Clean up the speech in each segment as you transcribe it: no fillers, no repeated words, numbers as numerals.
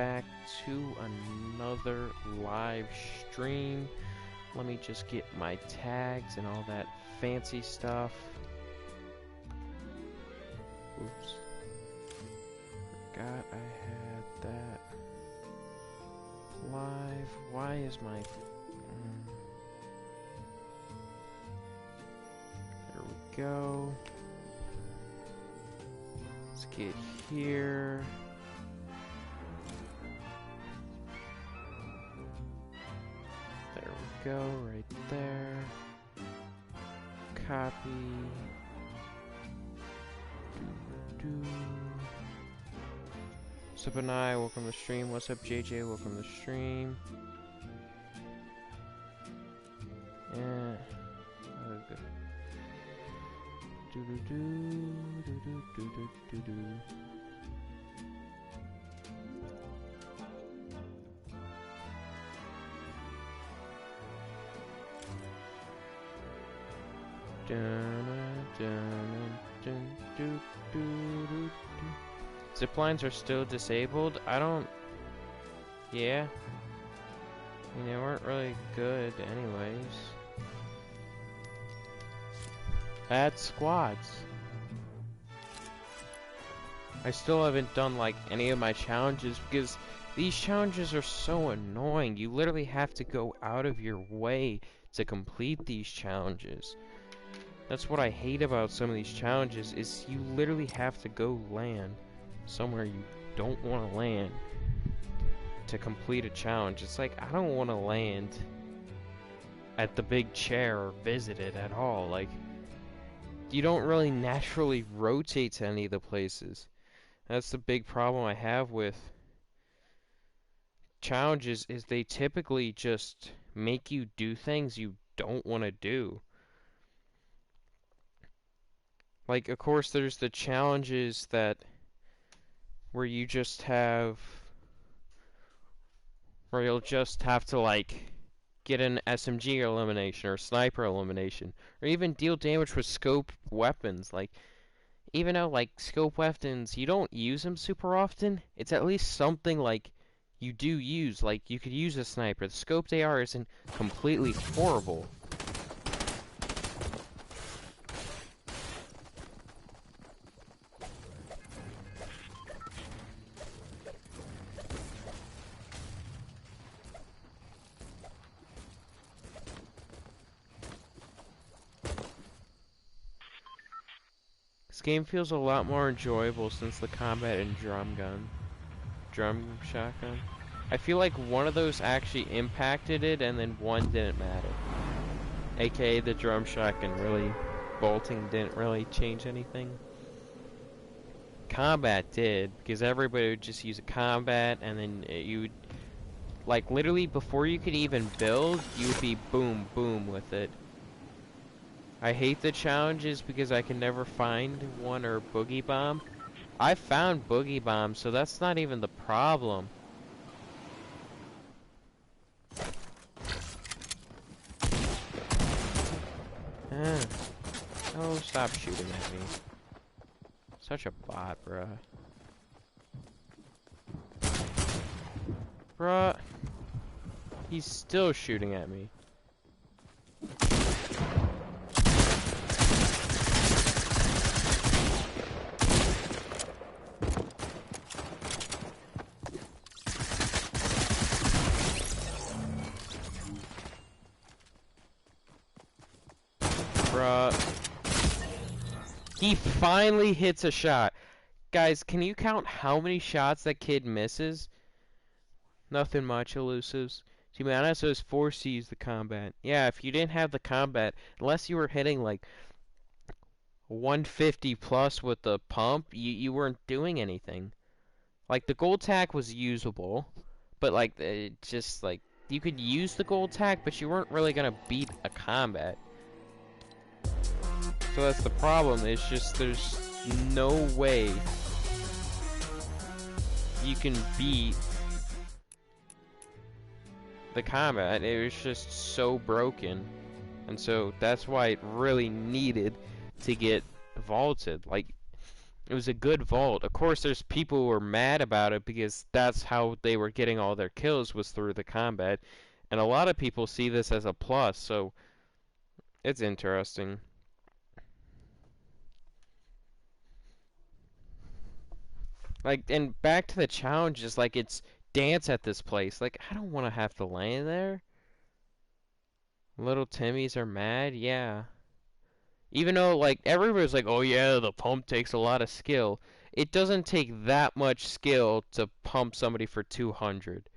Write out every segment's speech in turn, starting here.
back to another live stream. Let me just get my tags and all that fancy stuff. Oops. Forgot I had that live. Why is my... There we go. Let's get here. There we go, right there. Copy. What's up, Anai? Welcome to the stream. What's up, JJ? Welcome to the stream. Yeah. Ziplines are still disabled? I don't... Yeah. I mean, they weren't really good anyways. Add squads. I still haven't done like any of my challenges because these challenges are so annoying. You literally have to go out of your way to complete these challenges. That's what I hate about some of these challenges is you literally have to go land somewhere you don't want to land to complete a challenge. It's like, I don't want to land at the big chair or visit it at all. Like, you don't really naturally rotate to any of the places. That's the big problem I have with challenges is they typically just make you do things you don't want to do. Like, of course, there's the challenges that where you just have where you'll just have to like get an SMG elimination or sniper elimination or even deal damage with scope weapons. Like, even though like scope weapons you don't use them super often, it's at least something like you do use. Like, you could use a sniper. The scoped AR isn't completely horrible. This game feels a lot more enjoyable since the combat and drum shotgun. I feel like one of those actually impacted it and then one didn't matter. AKA the drum shotgun really, bolting didn't really change anything. Combat did, because everybody would just use a combat and then you would, like literally before you could even build, you would be boom, boom with it. I hate the challenges because I can never find one or boogie bomb. I found boogie bomb, so that's not even the problem. Oh, stop shooting at me. Such a bot, bruh. Bruh. He's still shooting at me. He finally hits a shot. Guys, can you count how many shots that kid misses? Nothing much, elusives. To be honest, I was forced to use the combat. Yeah, if you didn't have the combat, unless you were hitting like 150 plus with the pump, you weren't doing anything. Like, the gold tack was usable, but like, it just like, you could use the gold tack, but you weren't really gonna beat a combat. So that's the problem, it's just there's no way you can beat the combat. It was just so broken. And so that's why it really needed to get vaulted. Like, It was a good vault. Of course, there's people who are mad about it because that's how they were getting all their kills was through the combat. And a lot of people see this as a plus, so it's interesting. Like, and back to the challenges, like, it's dance at this place. Like, I don't want to have to land there. Little Timmies are mad, yeah. Even though, like, everybody's like, oh yeah, the pump takes a lot of skill. It doesn't take that much skill to pump somebody for 200.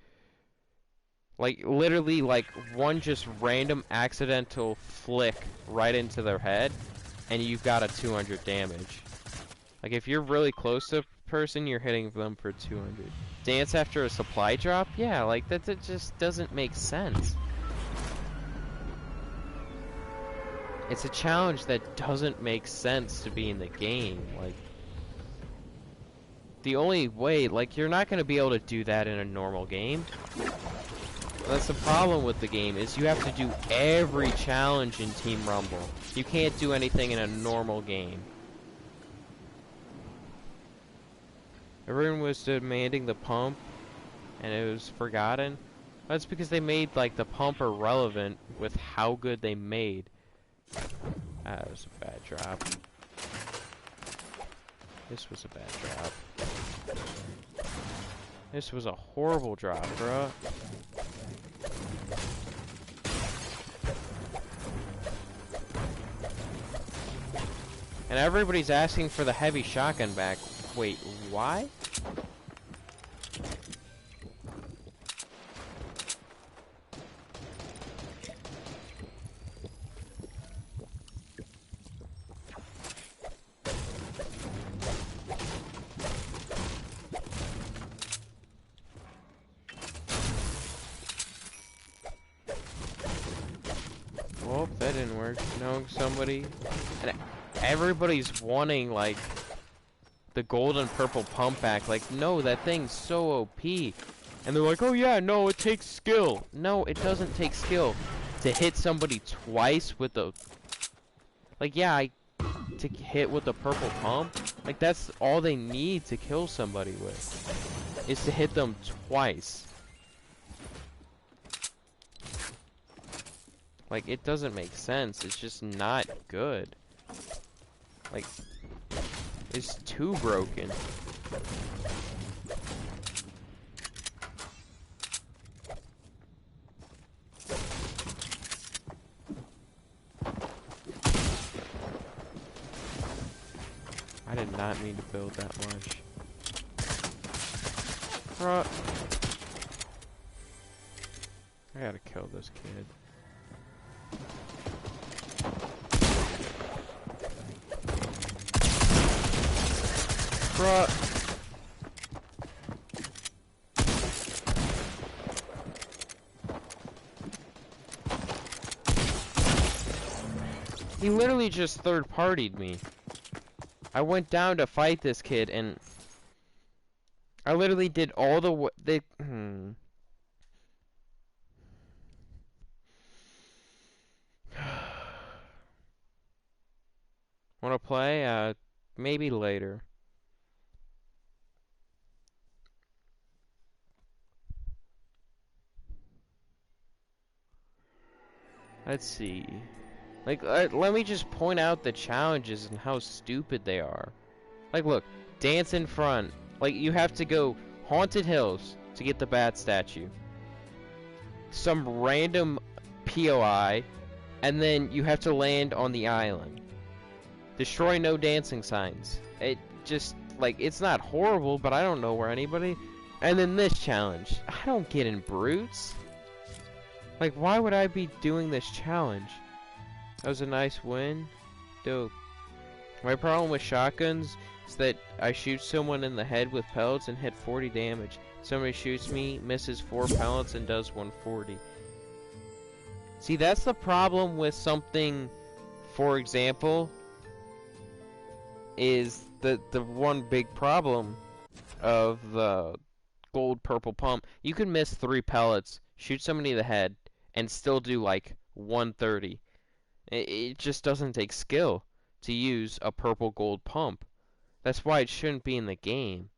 Like, literally, like, one just random accidental flick right into their head, and you've got a 200 damage. Like, if you're really close to a person, you're hitting them for 200. Dance after a supply drop? Yeah, like, that just doesn't make sense. It's a challenge that doesn't make sense to be in the game. Like, the only way, like, you're not going to be able to do that in a normal game. That's the problem with the game, is you have to do every challenge in Team Rumble. You can't do anything in a normal game. Everyone was demanding the pump, and it was forgotten. That's because they made, like, the pump irrelevant with how good they made. That was a bad drop. This was a bad drop. This was a horrible drop, bro. And everybody's asking for the heavy shotgun back. Wait, why? Well, that didn't work. No, somebody... And everybody's wanting, like, the gold and purple pump back. Like, no, that thing's so OP. And they're like, oh yeah, no, it takes skill. No, it doesn't take skill to hit somebody twice with the... Like, yeah, to hit with the purple pump. Like, that's all they need to kill somebody with. Is to hit them twice. Like, it doesn't make sense. It's just not good. Like, it's too broken. I did not mean to build that much. Bruh. I gotta kill this kid. Bruh. He literally just third-partied me. I went down to fight this kid, and I literally did all the Wanna play? Maybe later. Let's see. Like, let me just point out the challenges and how stupid they are. Like, look, dance in front. Like, you have to go Haunted Hills to get the bat statue. Some random POI, and then you have to land on the island. Destroy no dancing signs. It just, like, it's not horrible, but I don't know where anybody... And then this challenge. I don't get in brutes. Like, why would I be doing this challenge? That was a nice win. Dope. My problem with shotguns is that I shoot someone in the head with pellets and hit 40 damage. Somebody shoots me, misses 4 pellets, and does 140. See, that's the problem with something, for example, is the one big problem of the gold purple pump. You can miss 3 pellets, shoot somebody in the head, and still do like 130. It just doesn't take skill to use a purple gold pump. That's why it shouldn't be in the game.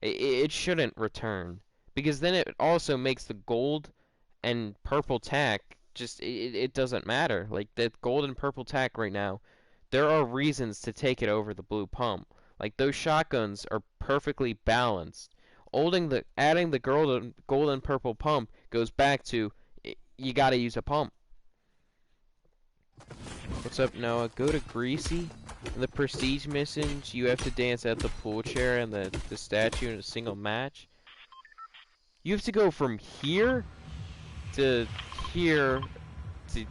It shouldn't return. Because then it also makes the gold and purple tack just, it doesn't matter. Like, the gold and purple tack right now, there are reasons to take it over the blue pump. Like, those shotguns are perfectly balanced. Adding the gold and purple pump goes back to, you gotta use a pump. What's up, Noah? Go to Greasy. In the prestige missions, you have to dance at the pool chair and the statue in a single match. You have to go from here to here to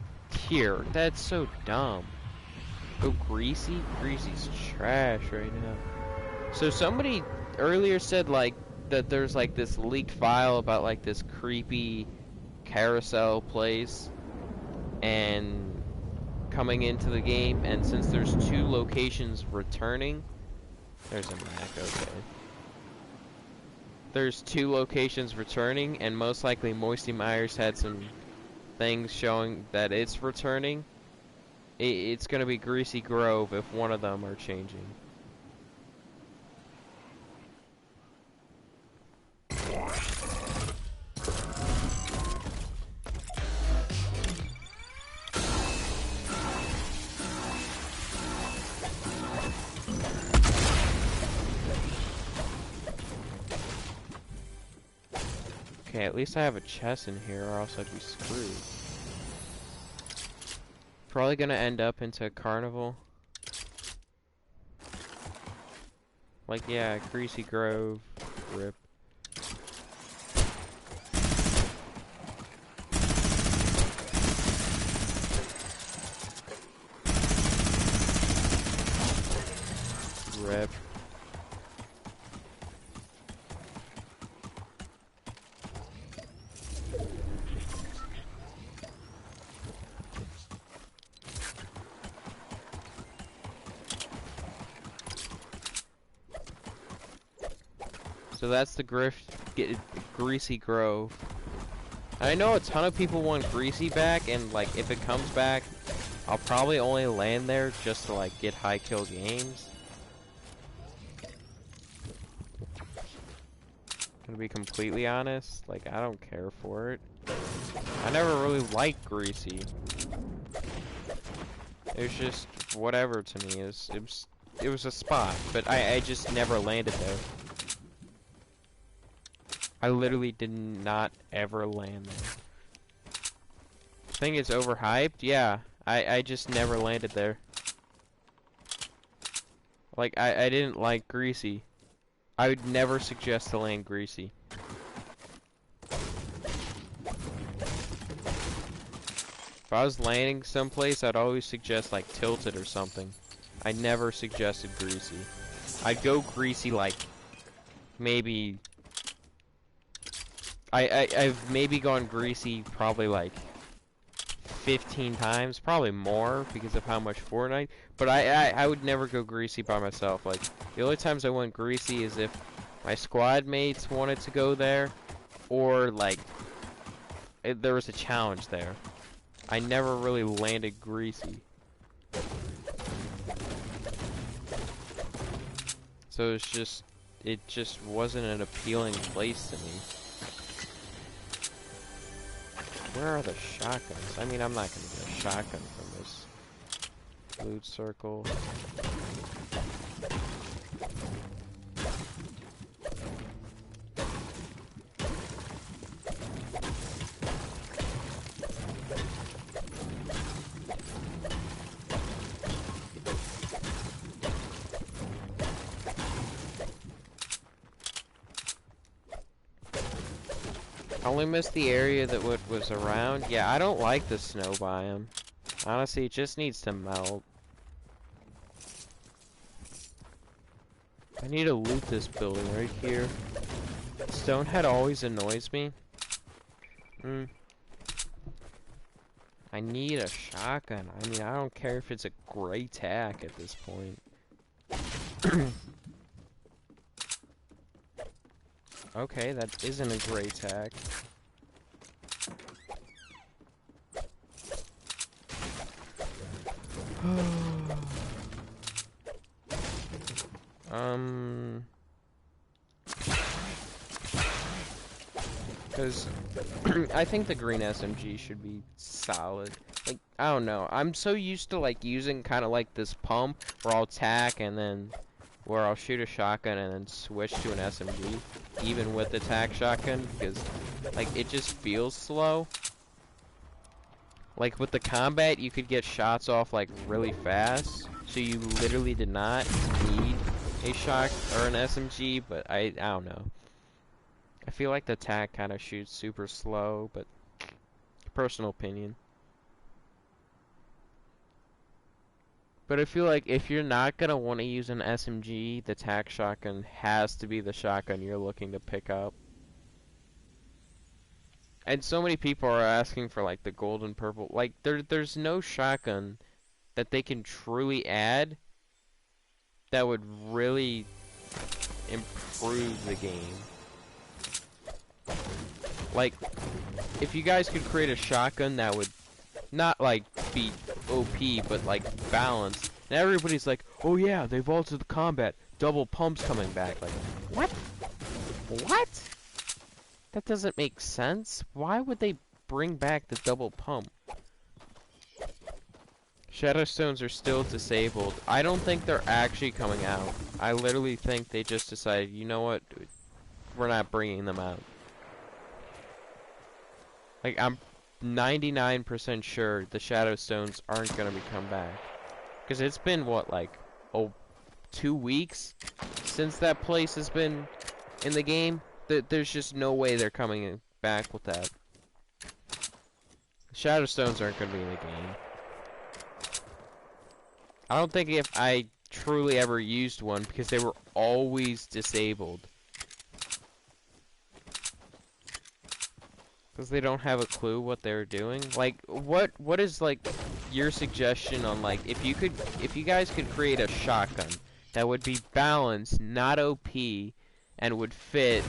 here. That's so dumb. Go Greasy? Greasy's trash right now. So somebody earlier said like that there's like this leaked file about like this creepy carousel place and coming into the game, and since there's 2 locations returning, there's a Mac, okay. There's 2 locations returning, and most likely Moisty Myers had some things showing that it's returning. It's gonna be Greasy Grove if one of them are changing. Okay, at least I have a chest in here, or else I'd be screwed. Probably gonna end up into a carnival. Like, yeah, Greasy Grove, rip. Rip. So that's the Greasy Grove. I know a ton of people want Greasy back, and like if it comes back, I'll probably only land there just to like get high kill games. To be completely honest, like I don't care for it. I never really liked Greasy. It was just whatever to me. It was a spot, but I just never landed there. I literally did not ever land there. Think it's overhyped? Yeah, I just never landed there. Like, I didn't like Greasy. I would never suggest to land Greasy. If I was landing someplace, I'd always suggest, like, Tilted or something. I never suggested Greasy. I'd go Greasy, like, maybe... I've maybe gone Greasy probably, like, 15 times, probably more because of how much Fortnite, but I would never go Greasy by myself. Like, the only times I went Greasy is if my squad mates wanted to go there, or like there was a challenge there. I never really landed Greasy. So it just wasn't an appealing place to me. Where are the shotguns? I mean, I'm not gonna get a shotgun from this loot circle. I only missed the area that was around. Yeah, I don't like the snow biome. Honestly, it just needs to melt. I need to loot this building right here. Stonehead always annoys me. I need a shotgun. I mean, I don't care if it's a gray tack at this point. Okay, that isn't a gray tack. Because I think the green SMG should be solid. Like, I don't know. I'm so used to, like, using kind of like this pump where I'll tack and then where I'll shoot a shotgun and then switch to an SMG, even with the tack shotgun, because, like, it just feels slow. Like, with the combat, you could get shots off, like, really fast, so you literally did not need a shot or an SMG, but I don't know. I feel like the tack kind of shoots super slow, but personal opinion. But I feel like if you're not gonna want to use an SMG, the tack shotgun has to be the shotgun you're looking to pick up. And so many people are asking for like the gold and purple. Like there's no shotgun that they can truly add that would really improve the game. Like, if you guys could create a shotgun that would not, like, be OP, but, like, balanced. And everybody's like, oh yeah, they've altered the combat. Double pumps coming back. Like, what? What? That doesn't make sense. Why would they bring back the double pump? Shadowstones are still disabled. I don't think they're actually coming out. I literally think they just decided, you know what? We're not bringing them out. Like, I'm 99% sure the Shadowstones aren't gonna come back. Because it's been, what, like, 2 weeks since that place has been in the game? There's just no way they're coming back with that. Shadowstones aren't gonna be in the game. I don't think if I truly ever used one, because they were always disabled. Because they don't have a clue what they're doing. Like, what is, like, your suggestion on, like, if you guys could create a shotgun that would be balanced, not OP, and would fit,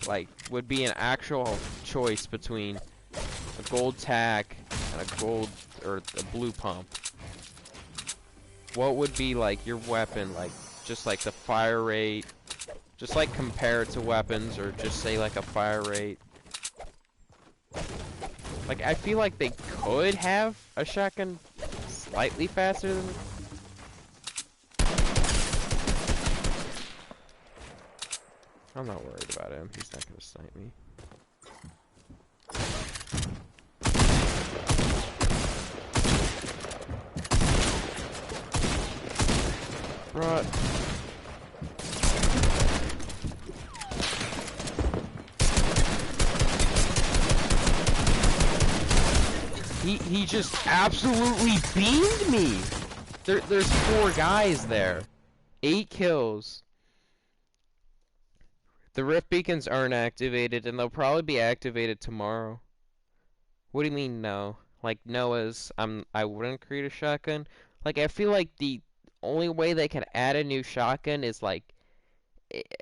like, would be an actual choice between a gold tack and a gold, or a blue pump. What would be, like, your weapon, like, just, like, the fire rate, just, like, compare it to weapons, or just say, like, a fire rate. Like, I feel like they could have a shotgun slightly faster than... I'm not worried about him. He's not gonna snipe me. Right. He just absolutely beamed me! There's 4 guys there. 8 kills. The rift beacons aren't activated, and they'll probably be activated tomorrow. What do you mean, no? Like, Noah's, I wouldn't create a shotgun? Like, I feel like the only way they can add a new shotgun is, like,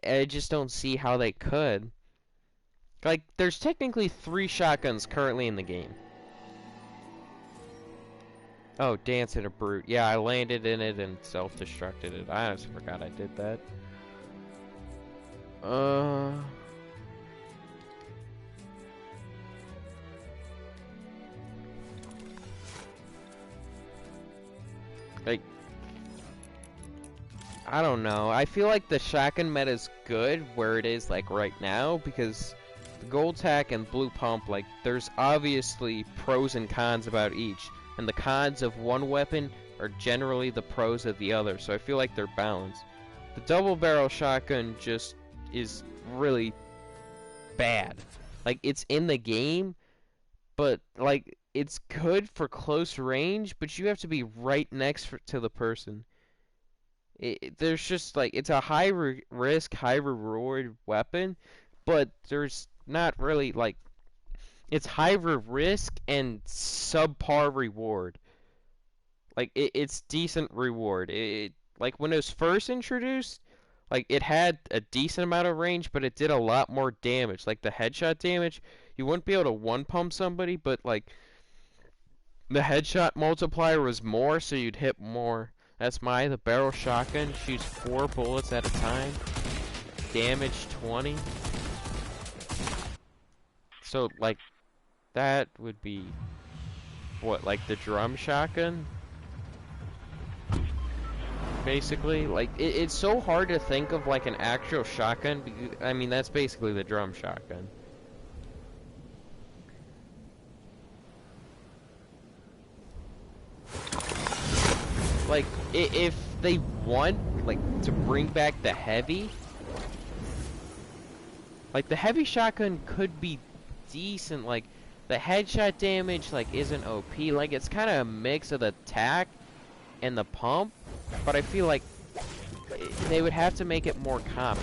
I just don't see how they could. Like, there's technically 3 shotguns currently in the game. Oh, dance at a brute. Yeah, I landed in it and self-destructed it. I honestly forgot I did that. Like, I don't know. I feel like the shotgun meta is good where it is, like, right now, because the gold tack and blue pump, like, there's obviously pros and cons about each. And the cons of one weapon are generally the pros of the other, so I feel like they're balanced. The double barrel shotgun just is really bad. Like, it's in the game, but, like, it's good for close range, but you have to be right next to the person. There's just, like, it's a high risk, high reward weapon, but there's not really, like, it's high risk and subpar reward. Like, it's decent reward. Like, when it was first introduced, like, it had a decent amount of range, but it did a lot more damage. Like, the headshot damage, you wouldn't be able to one-pump somebody, but, like, the headshot multiplier was more, so you'd hit more. The barrel shotgun shoots 4 bullets at a time. Damage 20. So, like, that would be... what, like the drum shotgun? Basically, like, it's so hard to think of, like, an actual shotgun. Because, I mean, that's basically the drum shotgun. Like, if they want, like, to bring back the heavy... like, the heavy shotgun could be decent. Like, the headshot damage, like, isn't OP. Like, it's kind of a mix of the tack and the pump. But I feel like they would have to make it more common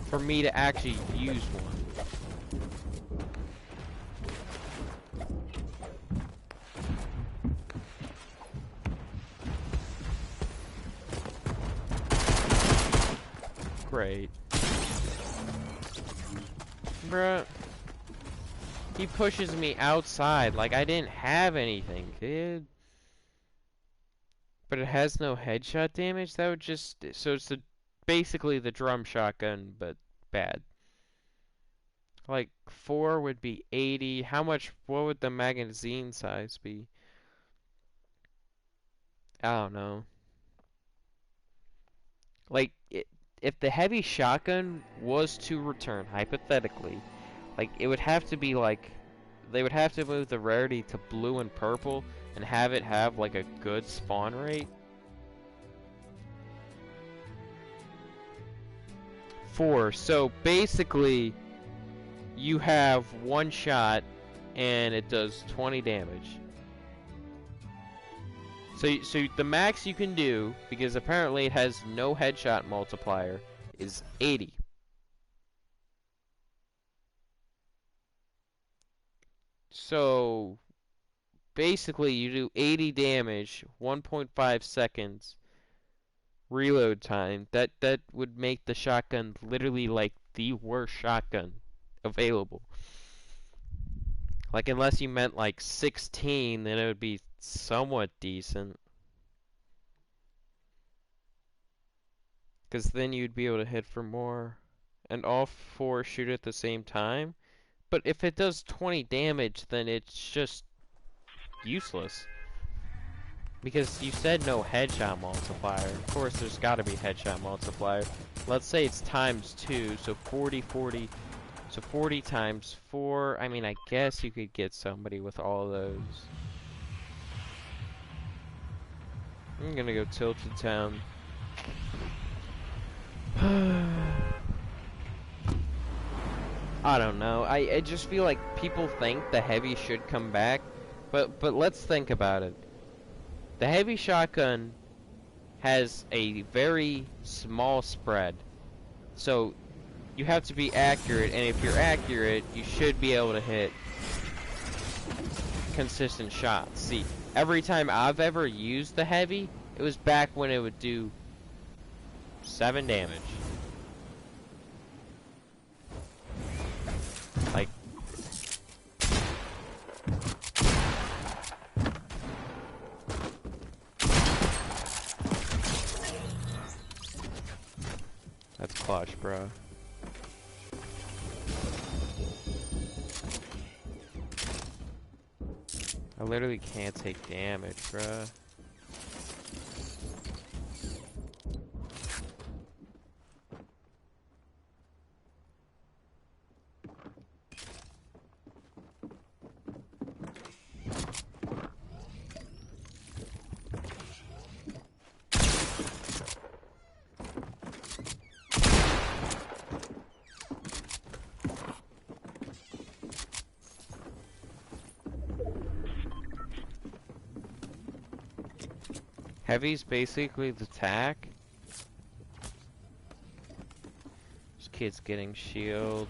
for me to actually use one. Great. Bruh. He pushes me outside like I didn't have anything, kid. But it has no headshot damage? That would just... so it's basically the drum shotgun, but bad. Like, 4 would be 80. How much... what would the magazine size be? I don't know. Like, if the heavy shotgun was to return, hypothetically, like, it would have to be, like... they would have to move the rarity to blue and purple and have it have, like, a good spawn rate. 4. So, basically, you have 1 shot and it does 20 damage. So the max you can do, because apparently it has no headshot multiplier, is 80. So, basically, you do 80 damage, 1.5 seconds reload time. That would make the shotgun literally like the worst shotgun available. Like, unless you meant like 16, then it would be somewhat decent. Because then you'd be able to hit for more. And all 4 shoot at the same time. But if it does 20 damage, then it's just useless. Because you said no headshot multiplier. Of course, there's got to be headshot multiplier. Let's say it's times 2, so 40, 40. So 40 times 4. I mean, I guess you could get somebody with all of those. I'm gonna go Tilted Town. I don't know. I just feel like people think the heavy should come back, but let's think about it. The heavy shotgun has a very small spread, so you have to be accurate, and if you're accurate, you should be able to hit consistent shots. See, every time I've ever used the heavy, it was back when it would do 7 damage. Like, that's clutch, bro. I literally can't take damage, bruh. Heavy's basically the tack. This kid's getting shield.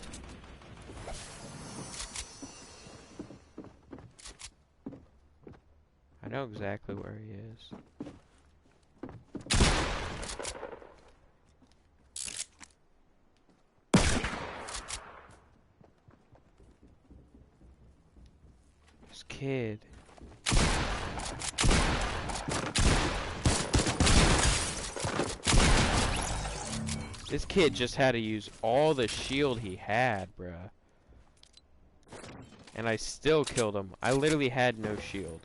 I know exactly where he is. This kid. This kid just had to use all the shield he had, bruh. And I still killed him. I literally had no shield.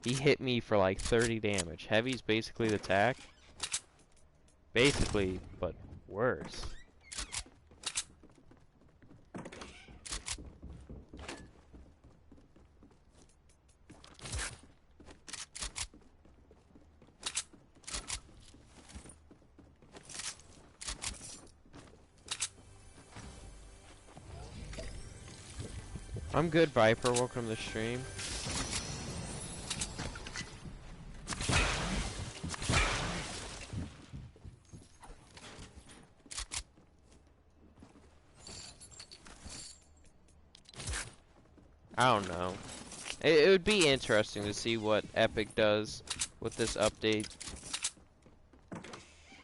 He hit me for like 30 damage. Heavy's basically the attack. Basically, but worse. I'm good, Viper. Welcome to the stream. I don't know. It would be interesting to see what Epic does with this update.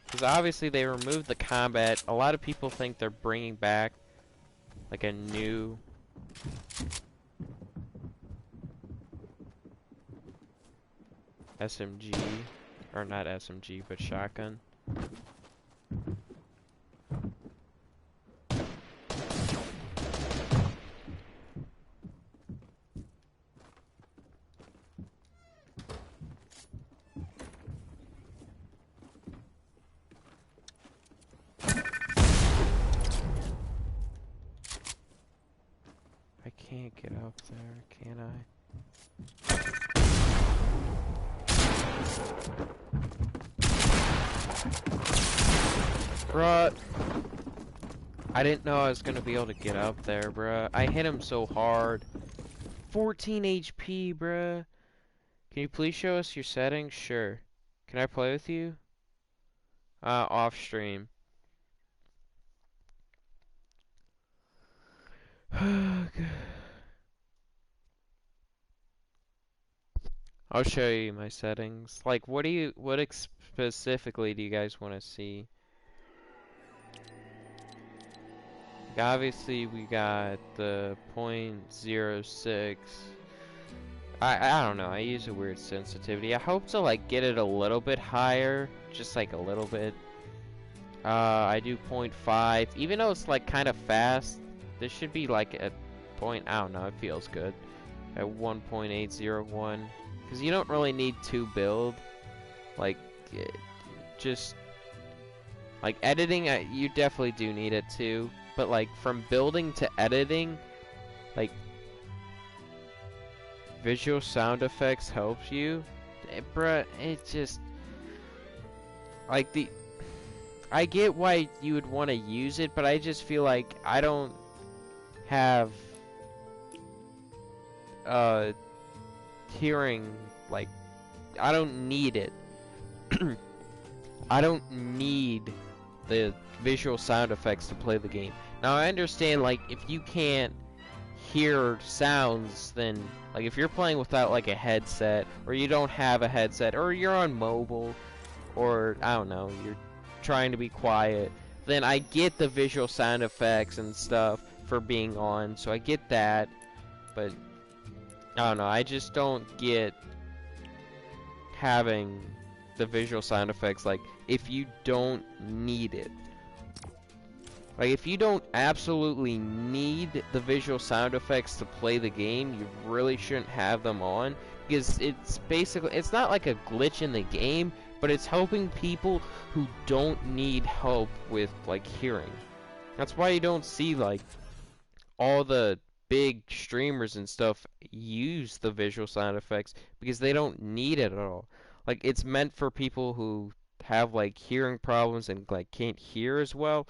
Because obviously they removed the combat. A lot of people think they're bringing back like a new... SMG. Or not SMG, but shotgun. I can't get up there, can I? Bruh. I didn't know I was gonna be able to get up there, bruh. I hit him so hard. 14 HP, bruh. Can you please show us your settings? Sure. Can I play with you? Off stream. I'll show you my settings. Like, what specifically do you guys want to see? Like, obviously, we got the .06. I don't know. I use a weird sensitivity. I hope to like get it a little bit higher, just like a little bit. I do .5, even though it's like kind of fast. This should be like at point. I don't know. It feels good at 1.801. Because you don't really need to build, like, just, like, editing, you definitely do need it too, but, like, from building to editing, like, visual sound effects helps you, bruh, it just, like, I get why you would want to use it, but I just feel like I don't have, hearing, like, I don't need it. I don't need the visual sound effects to play the game. Now I understand, like, if you can't hear sounds, then, like, if you're playing without, like, a headset, or you don't have a headset, or you're on mobile, or, I don't know, you're trying to be quiet, then I get the visual sound effects and stuff for being on, so I get that, but I don't know, I just don't get having the visual sound effects, like, if you don't need it. Like, if you don't absolutely need the visual sound effects to play the game, you really shouldn't have them on, because it's basically, it's not like a glitch in the game, but it's helping people who don't need help with, like, hearing. That's why you don't see, like, all the big streamers and stuff use the visual sound effects, because they don't need it at all. Like, it's meant for people who have, like, hearing problems and, like, can't hear as well,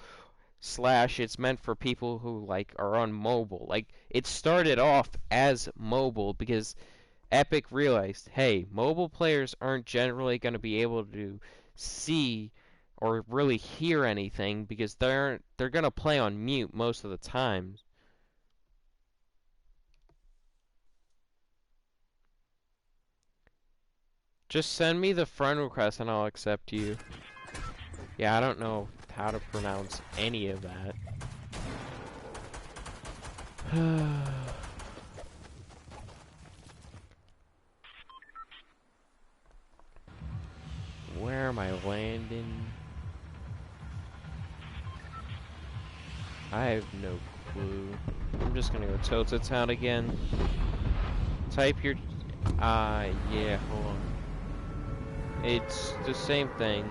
slash it's meant for people who, like, are on mobile. Like, it started off as mobile because Epic realized, hey, mobile players aren't generally going to be able to see or really hear anything because they're going to play on mute most of the time. Just send me the friend request and I'll accept you. Yeah, I don't know how to pronounce any of that. Where am I landing? I have no clue. I'm just gonna go Town again. Type your... yeah, hold on. It's the same thing.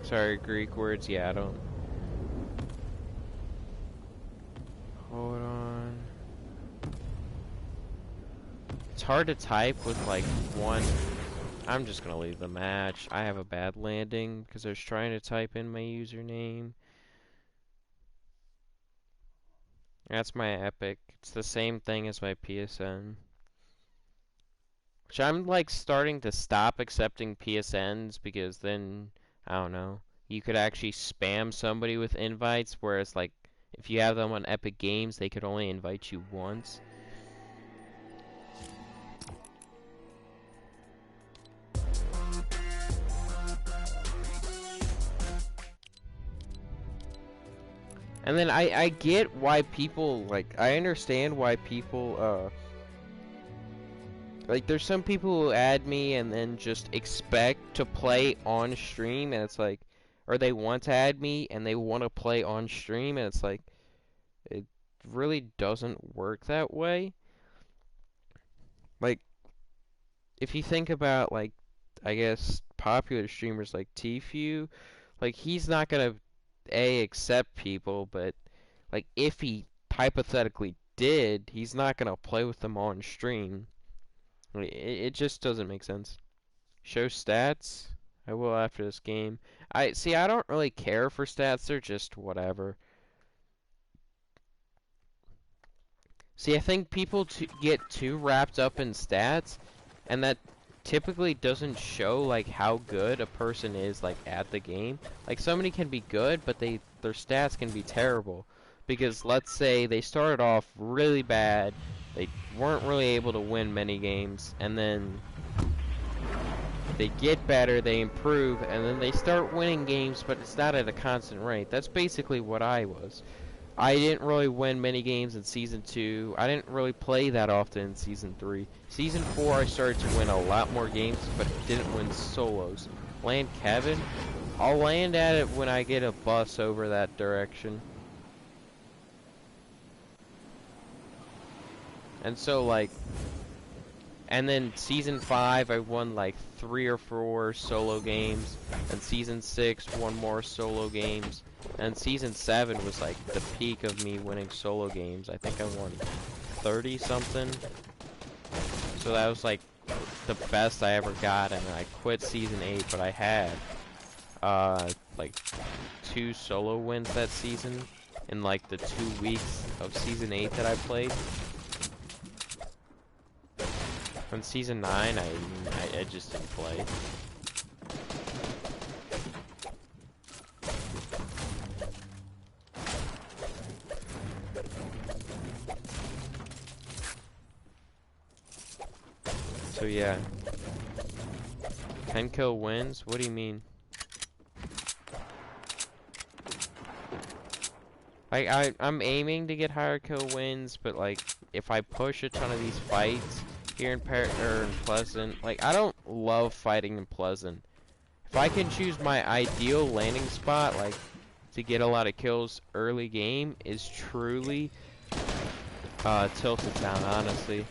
Sorry, Greek words, yeah, I don't... Hold on. It's hard to type with, like, one... I'm just gonna leave the match. I have a bad landing, because I was trying to type in my username. That's my epic. It's the same thing as my PSN. Which I'm like starting to stop accepting PSNs because then, I don't know, you could actually spam somebody with invites, whereas like if you have them on Epic Games, they could only invite you once. And then I get why people, like, I understand why people, like, there's some people who add me and then just expect to play on stream, and it's like, or they want to add me and they want to play on stream, and it's like, it really doesn't work that way. Like, if you think about, like, I guess, popular streamers like Tfue, like, he's not gonna, accept people, but, like, if he hypothetically did, he's not gonna play with them on stream. It just doesn't make sense. Show stats? I will after this game. I don't really care for stats, they're just whatever. See, I think people get too wrapped up in stats, and that typically doesn't show like how good a person is like at the game. Like somebody can be good, but their stats can be terrible. Because let's say they started off really bad, they weren't really able to win many games, and then they get better, they improve, and then they start winning games, but it's not at a constant rate. That's basically what I was. I didn't really win many games in Season 2. I didn't really play that often in Season 3. Season 4, I started to win a lot more games, but didn't win solos. Land Kevin? I'll land at it when I get a bus over that direction. And so, like... And then Season 5, I won like 3 or 4 solo games. And Season 6, 1 more solo games. And Season 7 was like the peak of me winning solo games. I think I won 30 something. So that was like the best I ever got, and I quit Season 8, but I had like 2 solo wins that season in like the 2 weeks of Season 8 that I played. On Season 9, I just didn't play. So yeah. 10 kill wins? What do you mean? I'm aiming to get higher kill wins, but like, if I push a ton of these fights here in Pleasant, like, I don't love fighting in Pleasant. If I can choose my ideal landing spot, like, to get a lot of kills early game, is truly Tilted Town, honestly.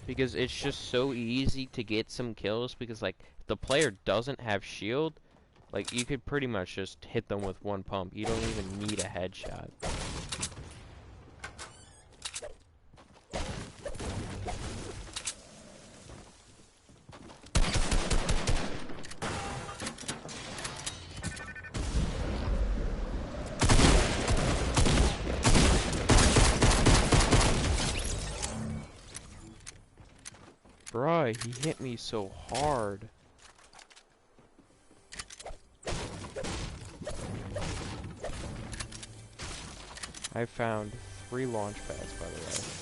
Because it's just so easy to get some kills, because, like, if the player doesn't have shield, like, you could pretty much just hit them with one pump. You don't even need a headshot. Bruh, he hit me so hard. I found 3 launch pads, by the way.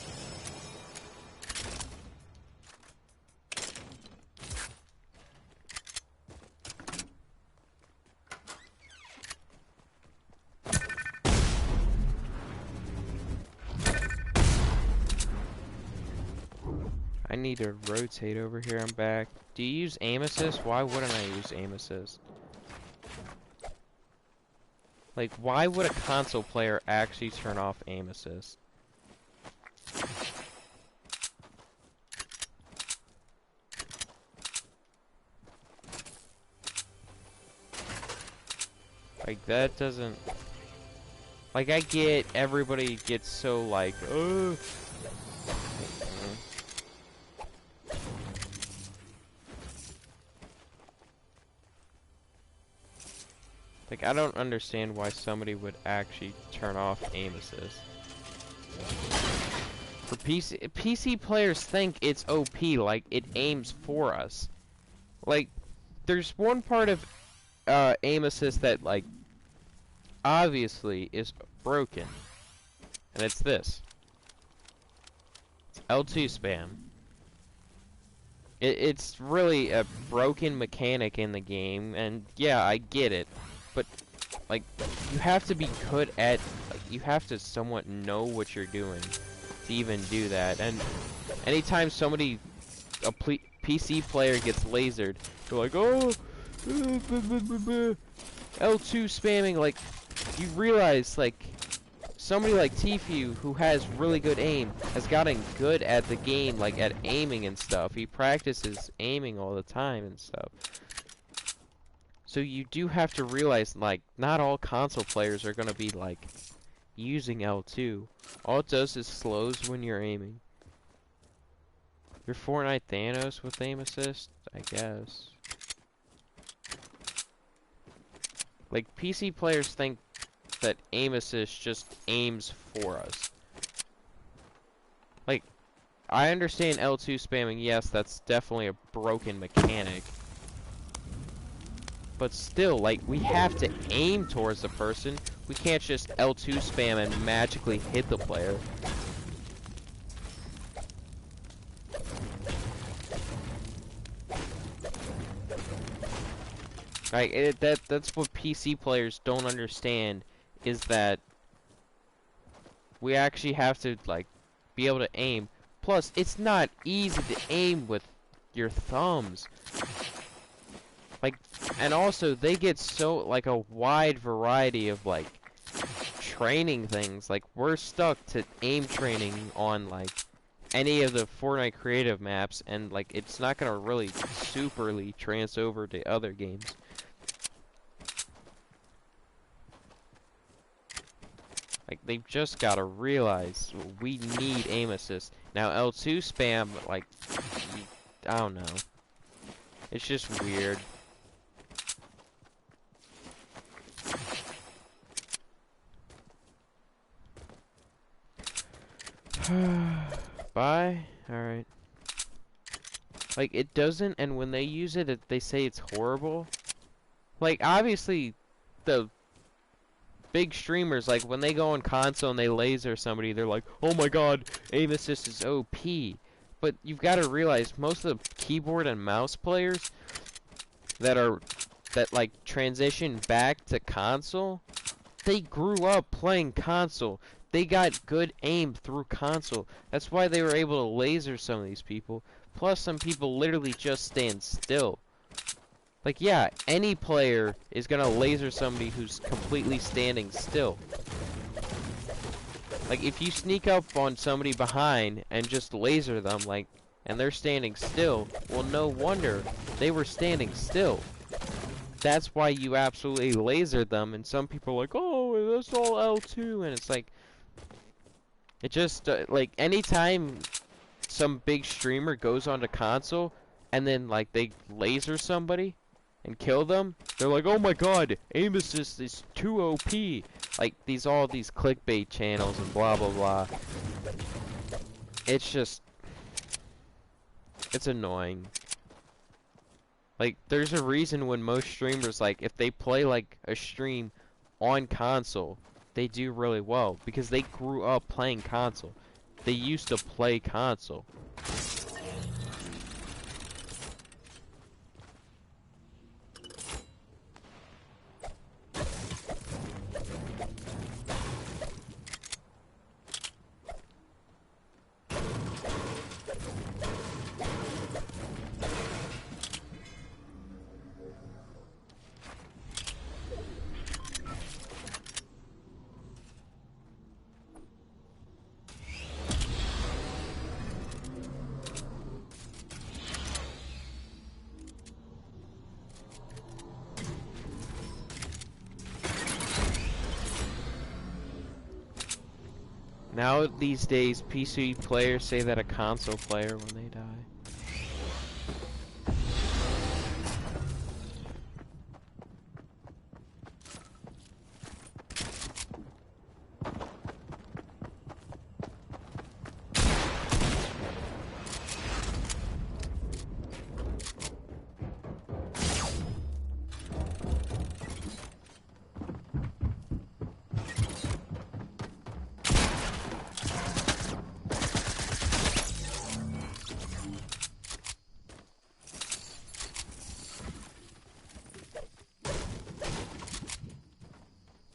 I need to rotate over here. I'm back. Do you use aim assist? Why wouldn't I use aim assist? Like, why would a console player actually turn off aim assist? Like, that doesn't... Like, I get everybody gets so, like, oh... Like, I don't understand why somebody would actually turn off aim assist. For PC players think it's OP, like, it aims for us. Like, there's one part of aim assist that, like, obviously is broken. And it's this. It's L2 spam. It's really a broken mechanic in the game, and yeah, I get it. But, like, you have to be good at, like, you have to somewhat know what you're doing to even do that. And anytime somebody, a PC player gets lasered, they're like, oh, L2 spamming, like, you realize, like, somebody like Tfue, who has really good aim, has gotten good at the game, like, at aiming and stuff. He practices aiming all the time and stuff. So you do have to realize, like, not all console players are gonna be, like, using L2. All it does is slows when you're aiming. Your Fortnite Thanos with aim assist, I guess. Like, PC players think that aim assist just aims for us. Like, I understand L2 spamming, yes, that's definitely a broken mechanic. But still, like, we have to aim towards the person. We can't just L2 spam and magically hit the player. Like, that's what PC players don't understand, is that we actually have to, like, be able to aim. Plus, it's not easy to aim with your thumbs. Like, and also, they get so, like, a wide variety of, like, training things. Like, we're stuck to aim training on, like, any of the Fortnite creative maps, and, like, it's not gonna really superly trans over to other games. Like, they've just gotta realize we need aim assist. Now, L2 spam, like, I don't know. It's just weird. Bye? Alright. Like, it doesn't, and when they use it, they say it's horrible. Like, obviously, the big streamers, like, when they go on console and they laser somebody, they're like, oh my god, aim assist is OP. But you've got to realize, most of the keyboard and mouse players that like, transition back to console, they grew up playing console. They got good aim through console. That's why they were able to laser some of these people. Plus, some people literally just stand still. Like, yeah, any player is gonna laser somebody who's completely standing still. Like, if you sneak up on somebody behind and just laser them, like, and they're standing still, well, no wonder they were standing still. That's why you absolutely lasered them, and some people are like, oh, that's all L2, and it's like, it just, like, anytime some big streamer goes onto console, and then, like, they laser somebody and kill them, they're like, oh my god, aim assist is too OP. Like, all these clickbait channels and blah blah blah. It's just, it's annoying. Like, there's a reason when most streamers, like, if they play, like, a stream on console, they do really well, because they grew up playing console. They used to play console. Now these days, PC players say that a console player when they die.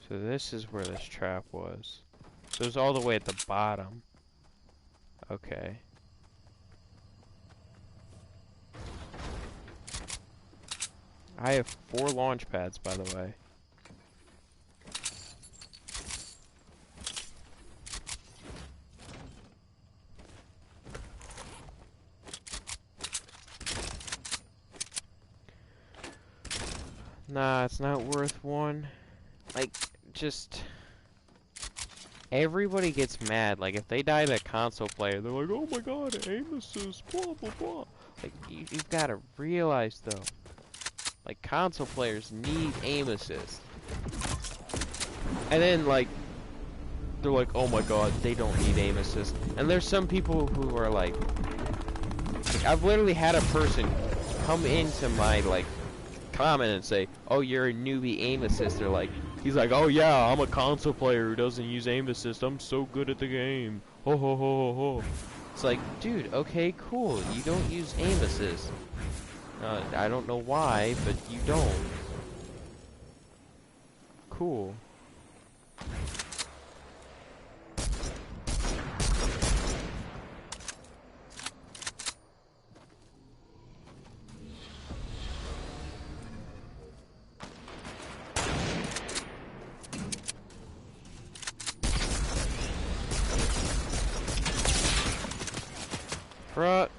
So this is where this trap was. So it was all the way at the bottom. Okay. I have 4 launch pads, by the way. Nah, it's not worth one. Like, just... Everybody gets mad. Like, if they die to a console player, they're like, oh my god, aim assist, blah, blah, blah. Like, you've got to realize, though. Like, console players need aim assist. And then, like, they're like, oh my god, they don't need aim assist. And there's some people who are like I've literally had a person come into my, like, comment and say, oh, you're a newbie aim assist. They're like, he's like, oh yeah, I'm a console player who doesn't use aim assist. I'm so good at the game. Ho ho ho ho ho. It's like, dude, okay, cool. You don't use aim assist. I don't know why, but you don't. Cool. Bruh.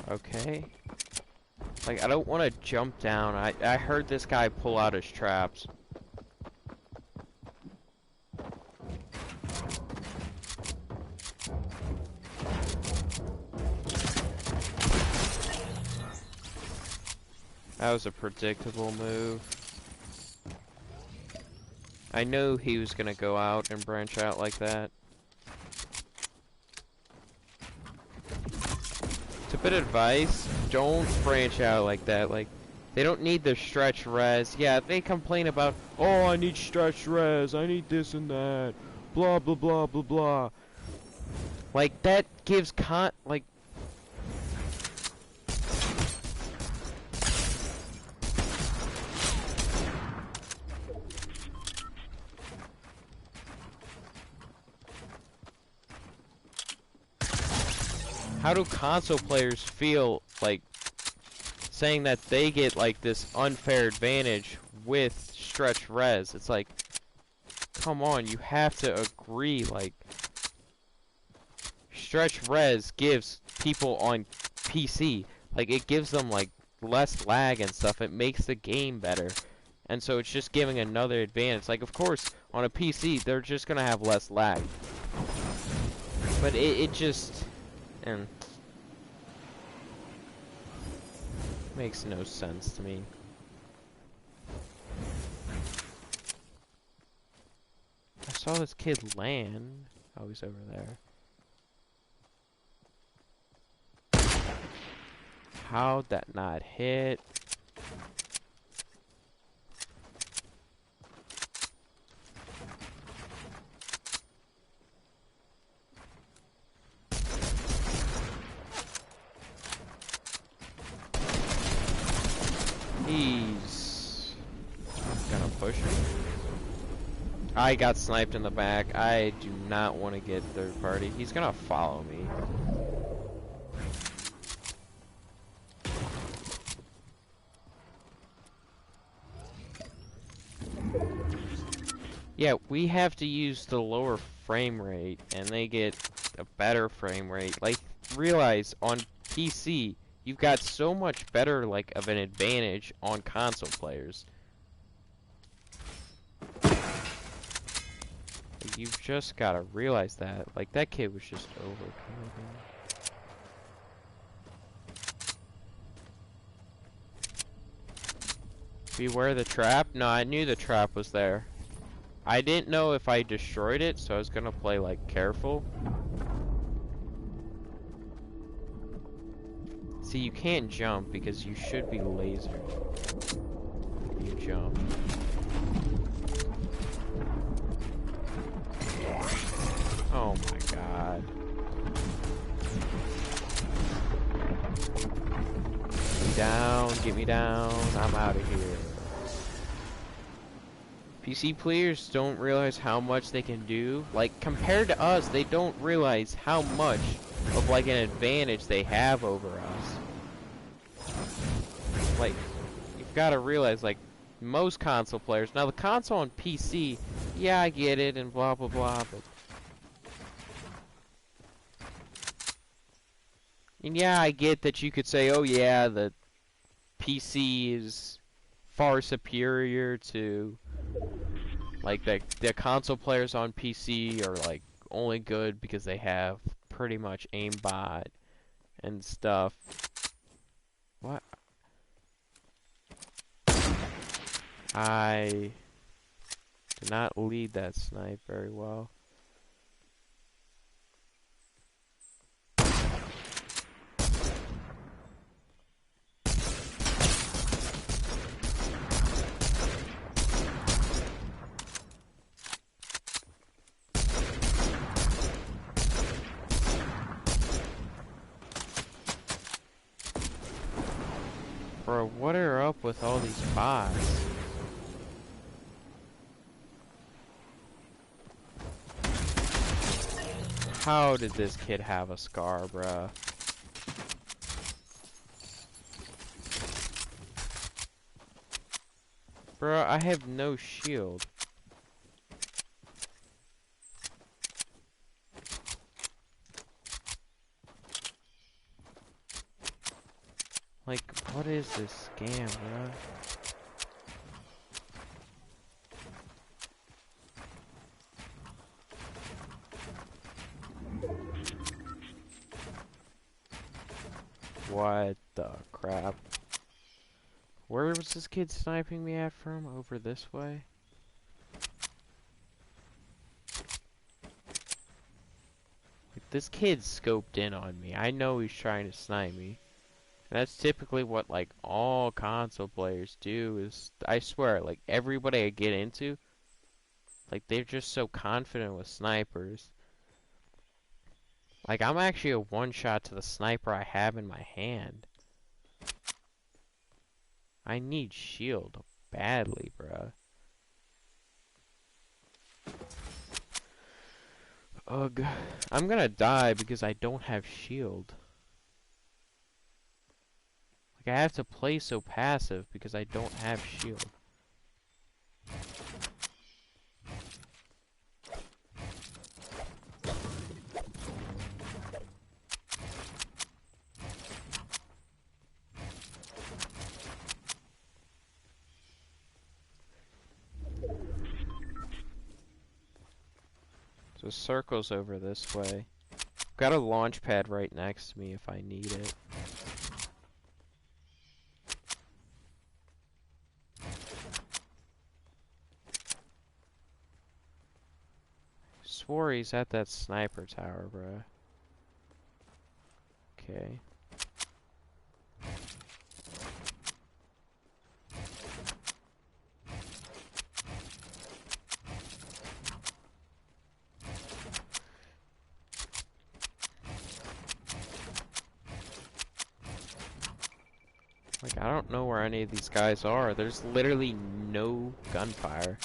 Okay. Like, I don't want to jump down. I heard this guy pull out his traps. That was a predictable move. I knew he was gonna go out and branch out like that. Bit of advice, don't branch out like that. Like, they don't need the stretch res. Yeah, they complain about, oh, I need stretch res, I need this and that, blah blah blah blah blah. Like, that gives like, how do console players feel like saying that they get like this unfair advantage with stretch res? It's like, come on, you have to agree. Like, stretch res gives people on PC, like, it gives them like less lag and stuff. It makes the game better, and so it's just giving another advantage. Like, of course, on a PC they're just gonna have less lag, but it just and makes no sense to me. I saw this kid land. Oh, he's over there. How'd that not hit? He's gonna push me. I got sniped in the back. I do not want to get third party. He's gonna follow me. Yeah, we have to use the lower frame rate, and they get a better frame rate. Like, realize on PC, you've got so much better, like, of an advantage on console players. Like, you've just gotta realize that. Like, that kid was just overcommitting. Beware the trap? No, I knew the trap was there. I didn't know if I destroyed it, so I was gonna play, like, careful. See, you can't jump because you should be lasered if you jump. Oh my god. Get me down, get me down, I'm out of here. PC players don't realize how much they can do. Like, compared to us, they don't realize how much of, like, an advantage they have over us. Like, you've got to realize, like, most console players... Now, the console on PC, yeah, I get it, and blah, blah, blah, but... And yeah, I get that you could say, oh yeah, the PC is far superior to... Like, the console players on PC are, like, only good because they have pretty much aimbot and stuff. What? I did not lead that snipe very well. Bro, what are up with all these bots? How did this kid have a scar, bruh? Bruh, I have no shield. Like, what is this scam, bruh? What the crap? Where was this kid sniping me at from? Over this way? Like, this kid scoped in on me. I know he's trying to snipe me. And that's typically what, like, all console players do is... I swear, like, everybody I get into... Like, they're just so confident with snipers. Like, I'm actually a one-shot to the sniper I have in my hand. I need shield badly, bruh. Ugh. I'm gonna die because I don't have shield. Like, I have to play so passive because I don't have shield. So circle's over this way. Got a launch pad right next to me if I need it. Swore he's at that sniper tower, bruh. Okay. Like, I don't know where any of these guys are. There's literally no gunfire.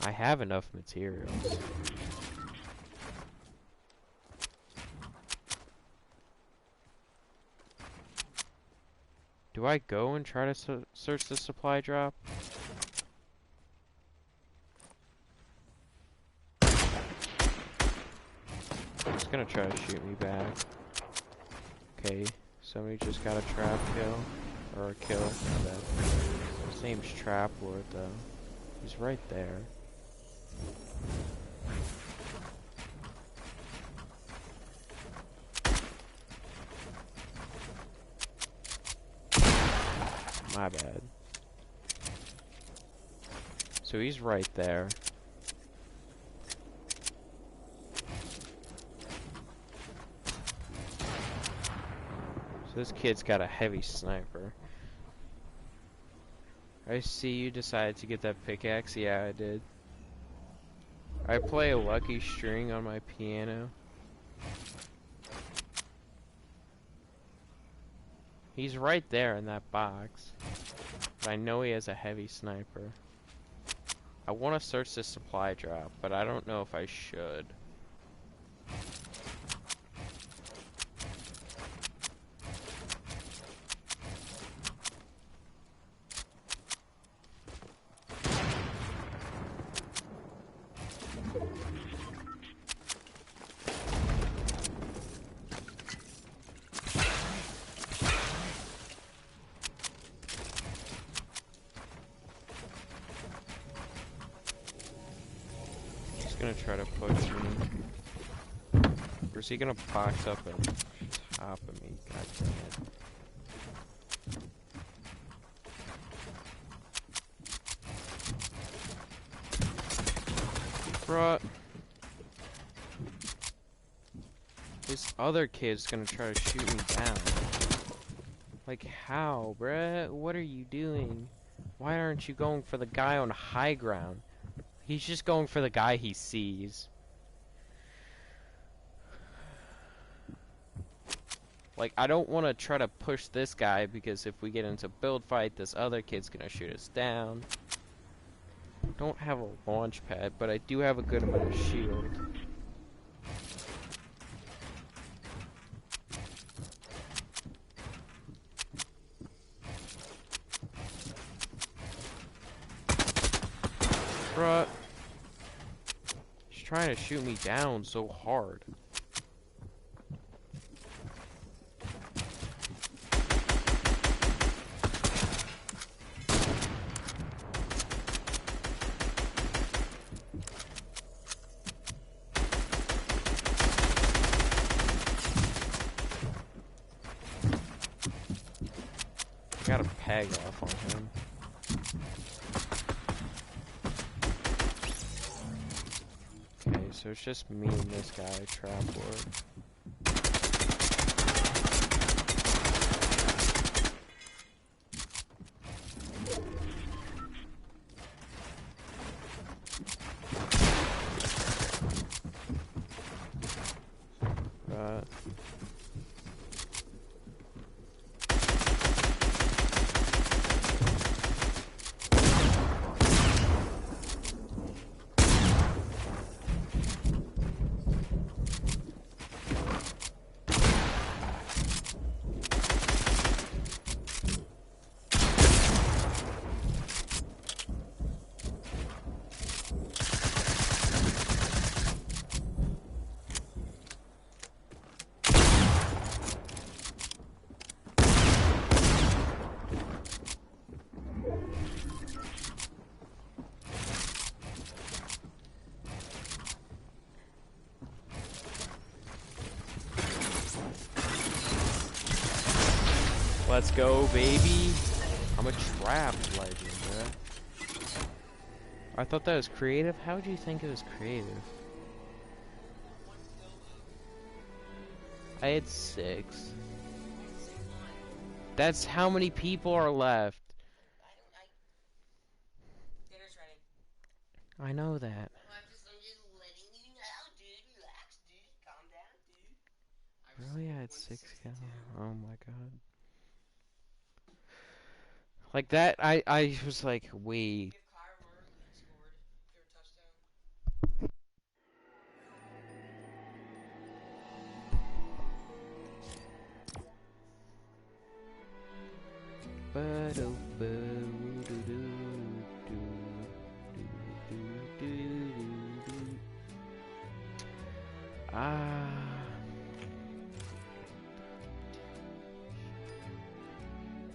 I have enough materials. Do I go and try to search the supply drop? He's gonna try to shoot me back. Okay, somebody just got a trap kill. Or a kill. My bad. His name's Trap Lord though. He's right there. My bad. So he's right there. So this kid's got a heavy sniper. I see you decided to get that pickaxe. Yeah, I did. I play a lucky string on my piano. He's right there in that box. But I know he has a heavy sniper. I want to search the supply drop, but I don't know if I should. Gonna try to push me. Or is he gonna box up on top of me? God damn it. Bruh. This other kid's gonna try to shoot me down. Like how, bruh? What are you doing? Why aren't you going for the guy on high ground? He's just going for the guy he sees. Like, I don't want to try to push this guy because if we get into a build fight, this other kid's gonna shoot us down. Don't have a launch pad, but I do have a good amount of shield. Bruh. He's trying to shoot me down so hard. I got a peg off on him. Okay, so it's just me and this guy, Trap Lord. Let's go, baby. I'm a trap legend, bruh. I thought that was creative. How would you think it was creative? I had 6. That's how many people are left. Dinner's ready. I know that. Well, I'm just letting you know, dude. Relax, dude. Calm down, dude. Really? I had 6 kills? Oh my god. Like that, I was like, wait. Ah.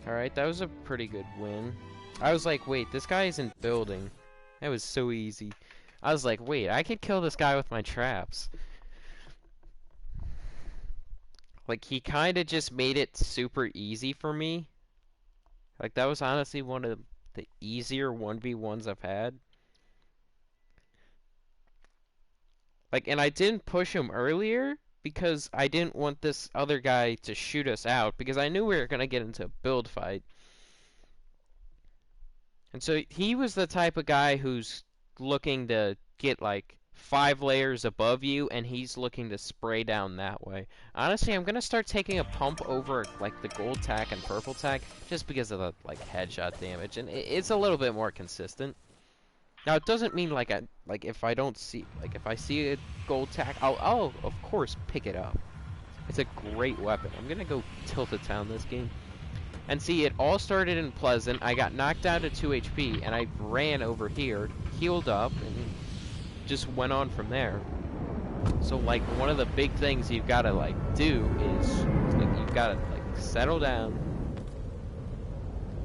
Alright, that was a pretty good win. I was like, wait, this guy isn't building. That was so easy. I was like, wait, I could kill this guy with my traps. Like, he kind of just made it super easy for me. Like, that was honestly one of the easier 1v1s I've had. Like, and I didn't push him earlier because I didn't want this other guy to shoot us out because I knew we were going to get into a build fight. And so he was the type of guy who's looking to get like 5 layers above you, and he's looking to spray down that way. Honestly, I'm gonna start taking a pump over like the gold tack and purple tack just because of the like headshot damage, and it's a little bit more consistent. Now it doesn't mean like if I don't see if I see a gold tack, I'll of course pick it up. It's a great weapon. I'm gonna go tilt a town this game. And see, it all started in Pleasant. I got knocked down to 2 HP, and I ran over here, healed up, and just went on from there. So, like, one of the big things you've got to, like, do is, like, you've got to, like, settle down.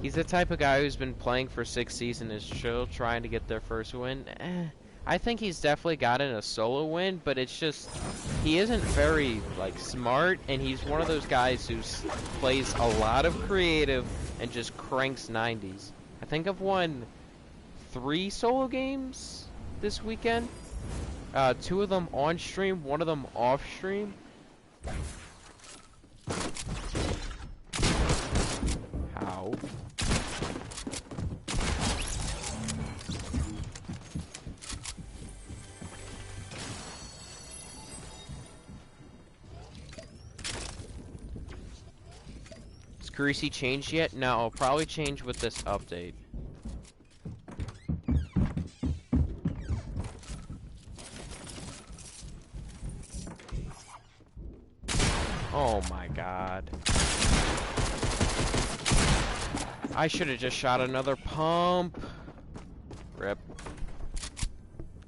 He's the type of guy who's been playing for 6 seasons, is chill, trying to get their first win. I think he's definitely gotten a solo win, but it's just, he isn't very, like, smart, and he's one of those guys who plays a lot of creative and just cranks 90s. I think I've won 3 solo games this weekend. 2 of them on stream, 1 of them off stream. How? Greasy changed yet? No, I'll probably change with this update. Oh my god. I should have just shot another pump. Rip.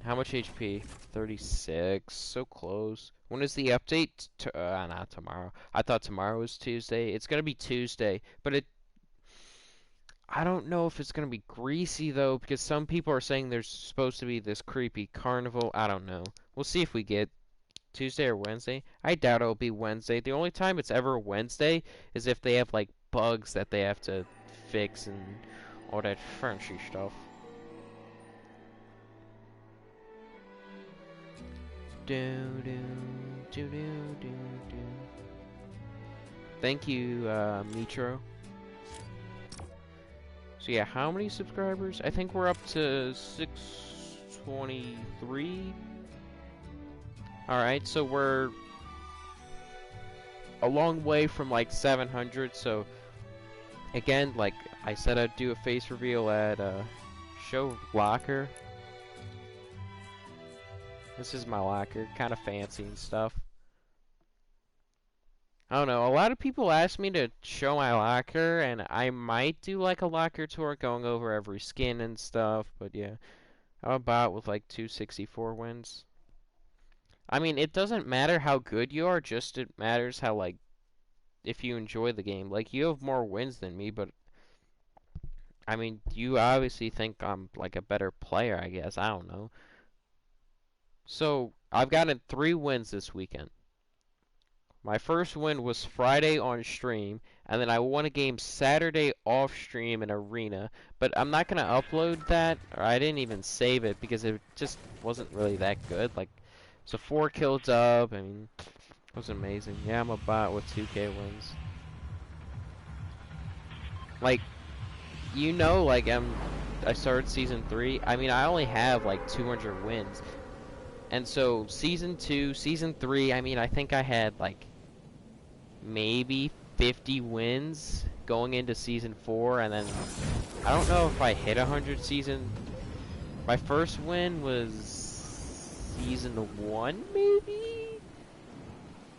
How much HP? 36. So close. When is the update? Not tomorrow. I thought tomorrow was Tuesday. It's gonna be Tuesday, but I don't know if it's gonna be greasy though, because some people are saying there's supposed to be this creepy carnival. I don't know. We'll see if we get Tuesday or Wednesday. I doubt it'll be Wednesday. The only time it's ever Wednesday is if they have like bugs that they have to fix and all that fancy stuff. Thank you, Mitro. So yeah, how many subscribers? I think we're up to 623. Alright, so we're a long way from like 700, so again, like I said, I'd do a face reveal at Show Locker. This is my locker, kind of fancy and stuff. I don't know, a lot of people ask me to show my locker, and I might do like a locker tour going over every skin and stuff, but yeah. I'm about with like 264 wins. I mean, it doesn't matter how good you are, just it matters how, like, if you enjoy the game. Like, you have more wins than me, but I mean, you obviously think I'm like a better player, I guess. I don't know. So, I've gotten 3 wins this weekend. My first win was Friday on stream, and then I won a game Saturday off stream in Arena, but I'm not going to upload that, or I didn't even save it because it just wasn't really that good. Like, so 4 kill dub, I mean, it was amazing. Yeah, I'm a bot with 2K wins. Like, you know, like, I started Season 3, I mean, I only have, like, 200 wins. And so, Season 2, Season 3, I mean, I think I had, like, maybe 50 wins going into Season 4, and then, I don't know if I hit 100 season. My first win was Season 1, maybe?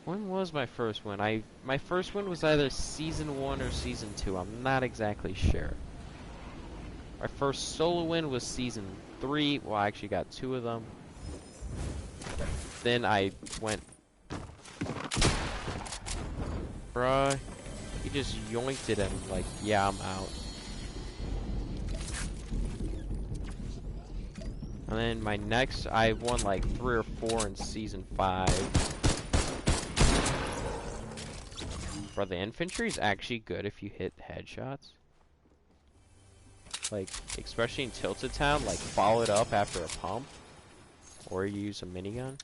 When was my first win? My first win was either season 1 or season 2. I'm not exactly sure. My first solo win was season 3. Well, I actually got 2 of them. Then I went... Bruh. He just yoinked it and like, yeah, I'm out. And then my next, I won like 3 or 4 in season 5. Bro, the infantry is actually good if you hit headshots. Like, especially in Tilted Town, like, follow it up after a pump. Or you use a minigun.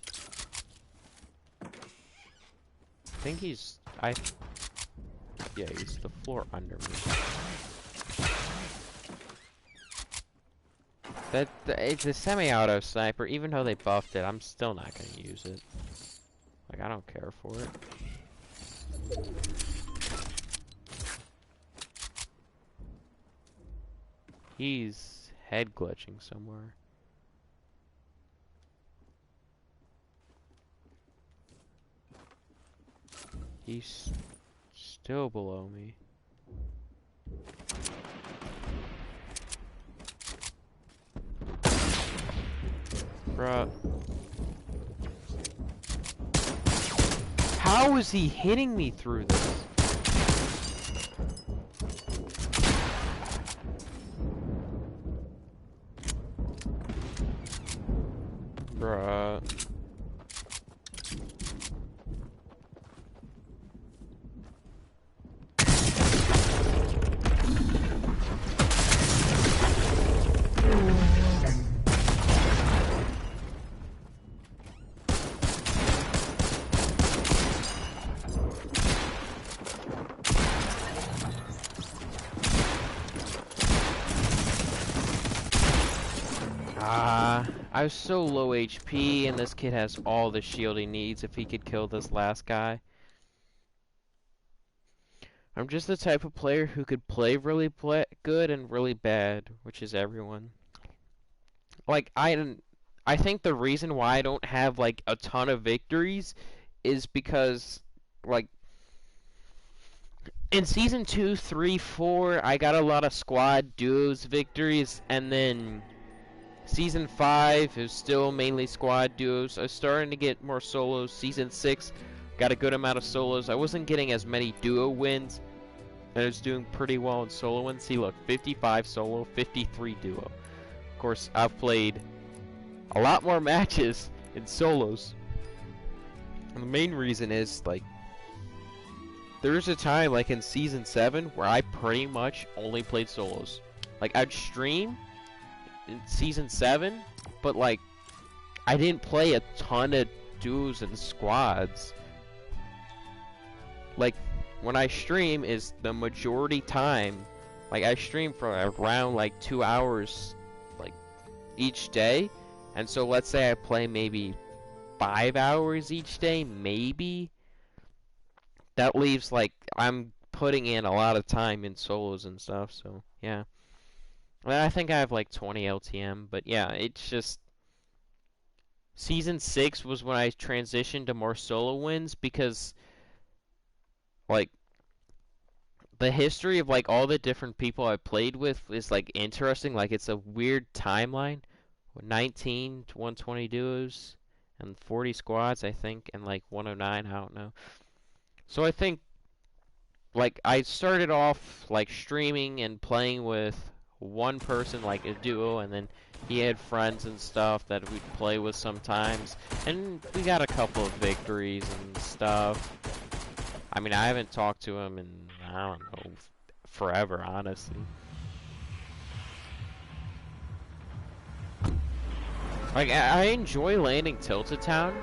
I think he's... Yeah, he's the floor under me. It's a semi-auto sniper. Even though they buffed it, I'm still not gonna use it. Like, I don't care for it. He's head glitching somewhere. He's still below me. Bruh. How is he hitting me through this? Bruh. I was so low HP, and this kid has all the shield he needs if he could kill this last guy. I'm just the type of player who could play really good and really bad, which is everyone. Like, I think the reason why I don't have, like, a ton of victories is because, like, in Season 2, 3, 4, I got a lot of squad duos victories, and then Season 5 is still mainly squad duos. I was starting to get more solos. Season 6 got a good amount of solos. I wasn't getting as many duo wins, and I was doing pretty well in solo wins. See, look, 55 solo, 53 duo. Of course, I've played a lot more matches in solos. And the main reason is, like, there's a time, like in Season 7, where I pretty much only played solos. Like, I'd stream in Season 7, but, like, I didn't play a ton of duos and squads. Like, when I stream is the majority time. Like, I stream for around, like, 2 hours, like, each day. And so, let's say I play maybe 5 hours each day, maybe. That leaves, like, I'm putting in a lot of time in solos and stuff, so, yeah. Well, I think I have, like, 20 LTM, but, yeah, it's just... Season 6 was when I transitioned to more solo wins, because, like, the history of, like, all the different people I played with is, like, interesting. Like, it's a weird timeline. 19 to 120 duos, and 40 squads, I think, and, like, 109, I don't know. So I think, like, I started off, like, streaming and playing with one person, like a duo, and then he had friends and stuff that we'd play with sometimes, and we got a couple of victories and stuff. I mean, I haven't talked to him in, I don't know, forever, honestly. Like, I enjoy landing Tilted Town,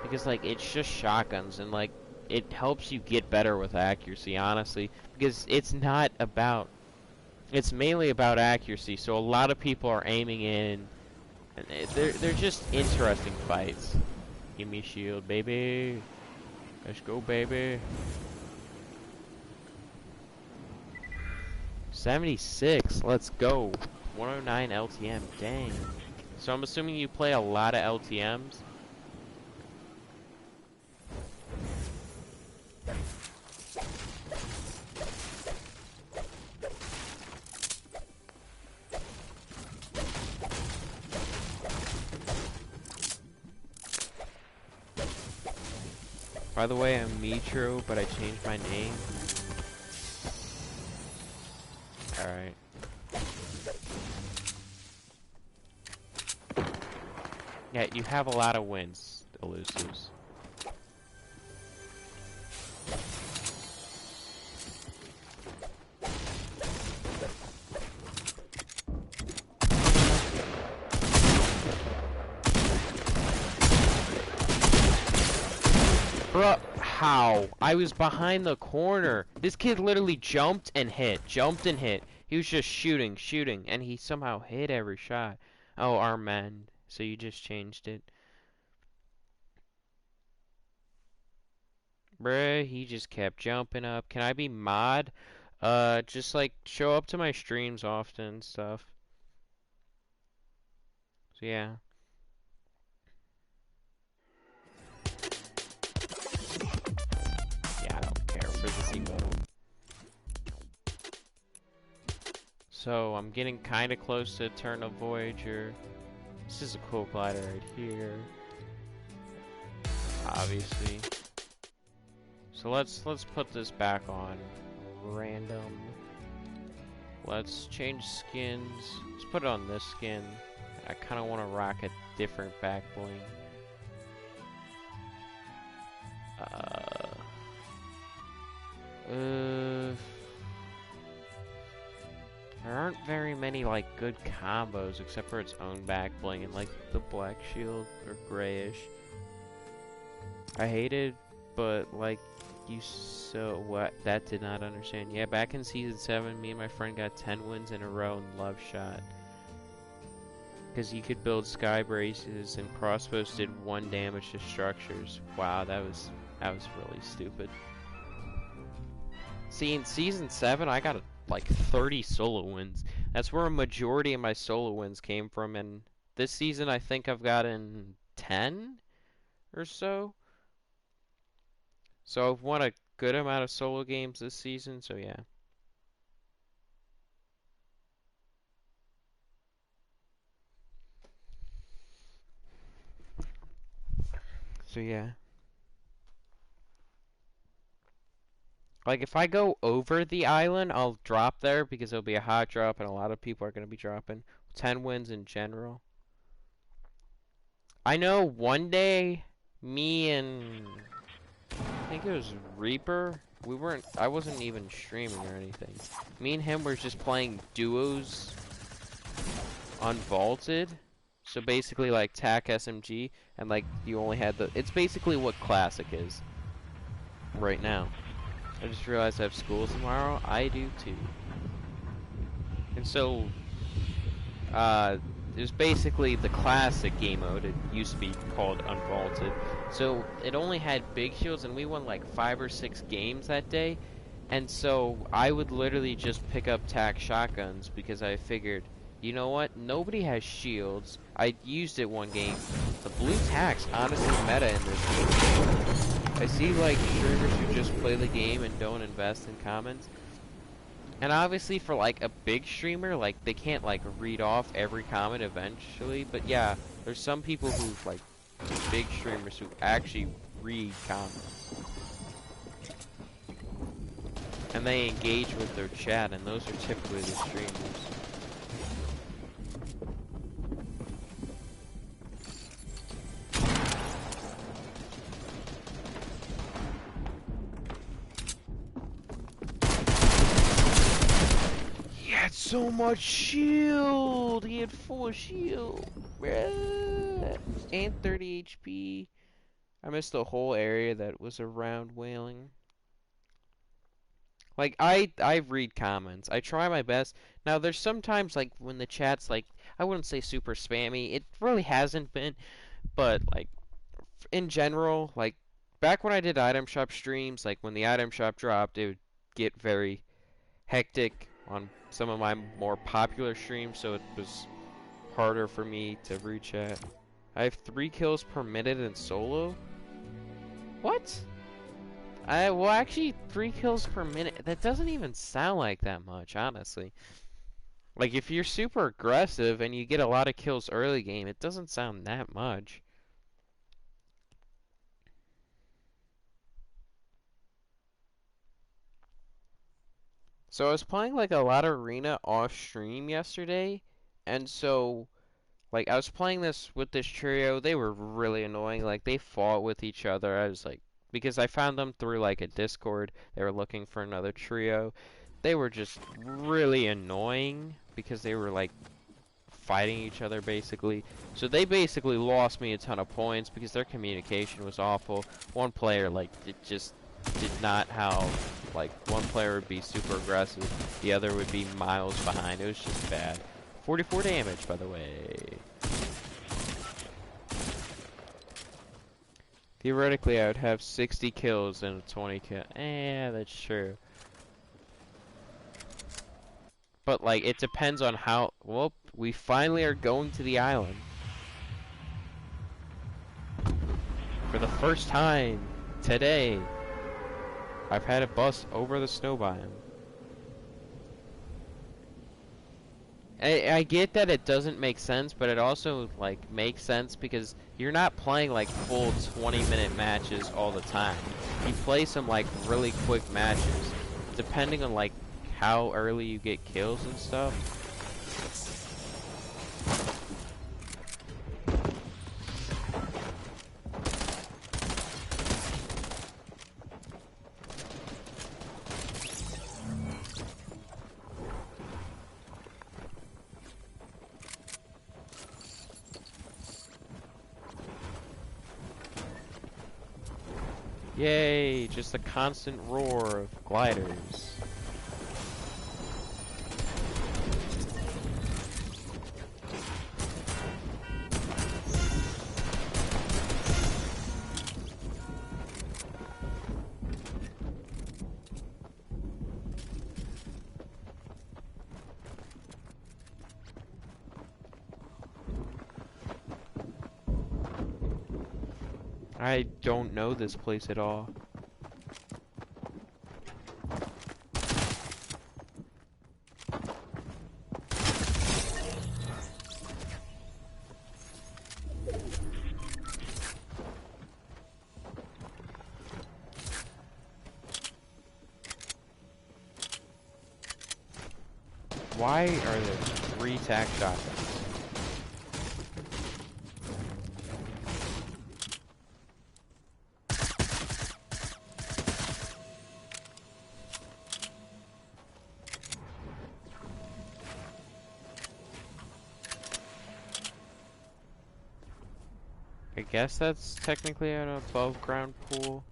because, like, it's just shotguns, and, like, it helps you get better with accuracy, honestly, because it's not about... It's mainly about accuracy, so a lot of people are aiming in, and they're just interesting fights. Give me shield, baby. Let's go, baby. 76, let's go. 109 LTM, dang. So I'm assuming you play a lot of LTMs. By the way, I'm Mitro, but I changed my name. Alright. Yeah, you have a lot of wins, elusives. Bruh, how? I was behind the corner. This kid literally jumped and hit, jumped and hit. He was just shooting, and he somehow hit every shot. Oh, Armand. So you just changed it. Bruh, he just kept jumping up. Can I be mod? Just like show up to my streams often and stuff. So yeah. Yeah, I don't care for this emote. So I'm getting kind of close to Eternal Voyager. This is a cool glider right here. Obviously. So let's put this back on random. Let's change skins. Let's put it on this skin. I kind of want to rock a different back bling. There aren't very many like good combos except for its own back bling and like the black shield or grayish. I hate it, but like you so what that did not understand. Yeah, back in season 7, me and my friend got 10 wins in a row in Love Shot. Because you could build sky braces and crossbows did 1 damage to structures. Wow, that was really stupid. See, in season 7, I got like 30 solo wins. That's where a majority of my solo wins came from, and this season I think I've gotten 10 or so. So I've won a good amount of solo games this season, so yeah. So yeah. Like if I go over the island, I'll drop there because it'll be a hot drop and a lot of people are going to be dropping. 10 wins in general. I know one day, me and I think it was Reaper. I wasn't even streaming or anything. Me and him were just playing duos on Vaulted. So basically like TAC SMG and like you only had it's basically what Classic is right now. I just realized I have school tomorrow. I do too. And so it was basically the classic game mode. It used to be called Unvaulted. So it only had big shields, and we won like 5 or 6 games that day. And so I would literally just pick up TAC shotguns because I figured, you know what? Nobody has shields. I used it one game. The blue TAC's honestly meta in this game. I see like streamers who just play the game and don't invest in comments. And obviously for like a big streamer, like they can't like read off every comment eventually, but yeah, there's some people who like big streamers who actually read comments. And they engage with their chat, and those are typically the streamers. He had so much shield! He had full shield! And 30 HP. I missed the whole area that was around Wailing. Like, I read comments. I try my best. Now, there's sometimes, like, when the chat's, like, I wouldn't say super spammy. It really hasn't been. But, like, in general, like, back when I did item shop streams, like, when the item shop dropped, it would get very hectic on some of my more popular streams, so it was harder for me to read chat. I have 3 kills per minute in solo? What? Well, actually, 3 kills per minute, that doesn't even sound like that much, honestly. Like, if you're super aggressive and you get a lot of kills early game, it doesn't sound that much. So I was playing like a lot of arena off stream yesterday, and so like I was playing this with this trio. They were really annoying. Like they fought with each other. I was like, because I found them through like a Discord. They were looking for another trio. They were just really annoying because they were like fighting each other basically. So they basically lost me a ton of points because their communication was awful. One player like it just did not how like one player would be super aggressive, the other would be miles behind. It was just bad. 44 damage, by the way. Theoretically, I would have 60 kills and a 20 kill. That's true. But like, it depends on how. Well, we finally are going to the island for the first time today. I've had a bus over the snow biome. I get that it doesn't make sense, but it also like makes sense because you're not playing like full 20-minute matches all the time. You play some like really quick matches, depending on like how early you get kills and stuff. Yay, just a constant roar of gliders. I don't know this place at all. Why are there 3 tac shotguns? I guess that's technically an above ground pool.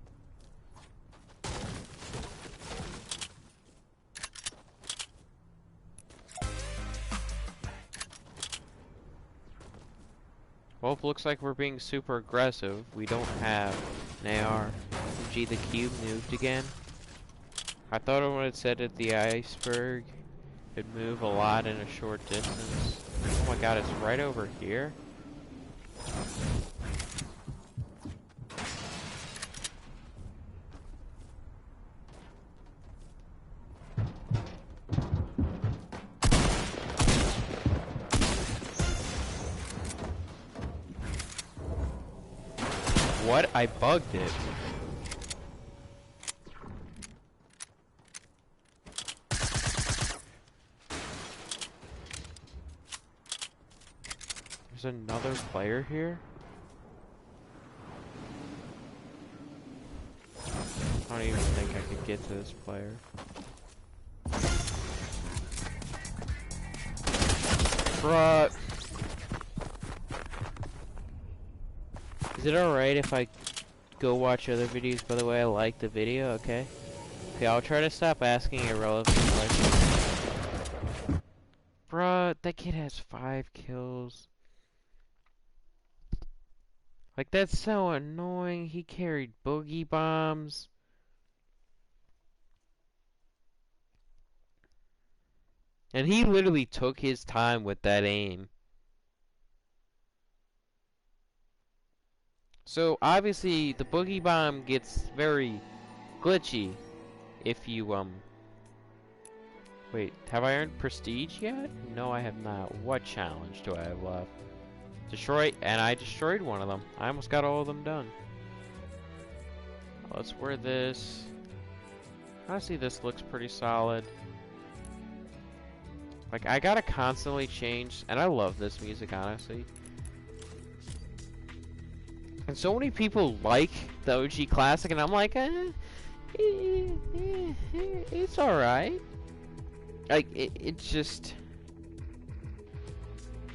Well, it looks like we're being super aggressive. We don't have an AR. Gee, the cube moved again. I thought when it said at the iceberg, it'd move a lot in a short distance. Oh my god, it's right over here. What? I bugged it. There's another player here? I don't even think I could get to this player. Bruh. Is it alright if I go watch other videos? By the way, I like the video, okay? Okay, I'll try to stop asking irrelevant questions. Bruh, that kid has 5 kills. Like, that's so annoying. He carried boogie bombs. And he literally took his time with that aim. So, obviously, the boogie bomb gets very glitchy if you, Wait, have I earned prestige yet? No, I have not. What challenge do I have left? Destroy, and I destroyed one of them. I almost got all of them done. Let's wear this. Honestly, this looks pretty solid. Like, I gotta constantly change, and I love this music, honestly. And so many people like the OG Classic, and I'm like, it's alright. Like, it's just...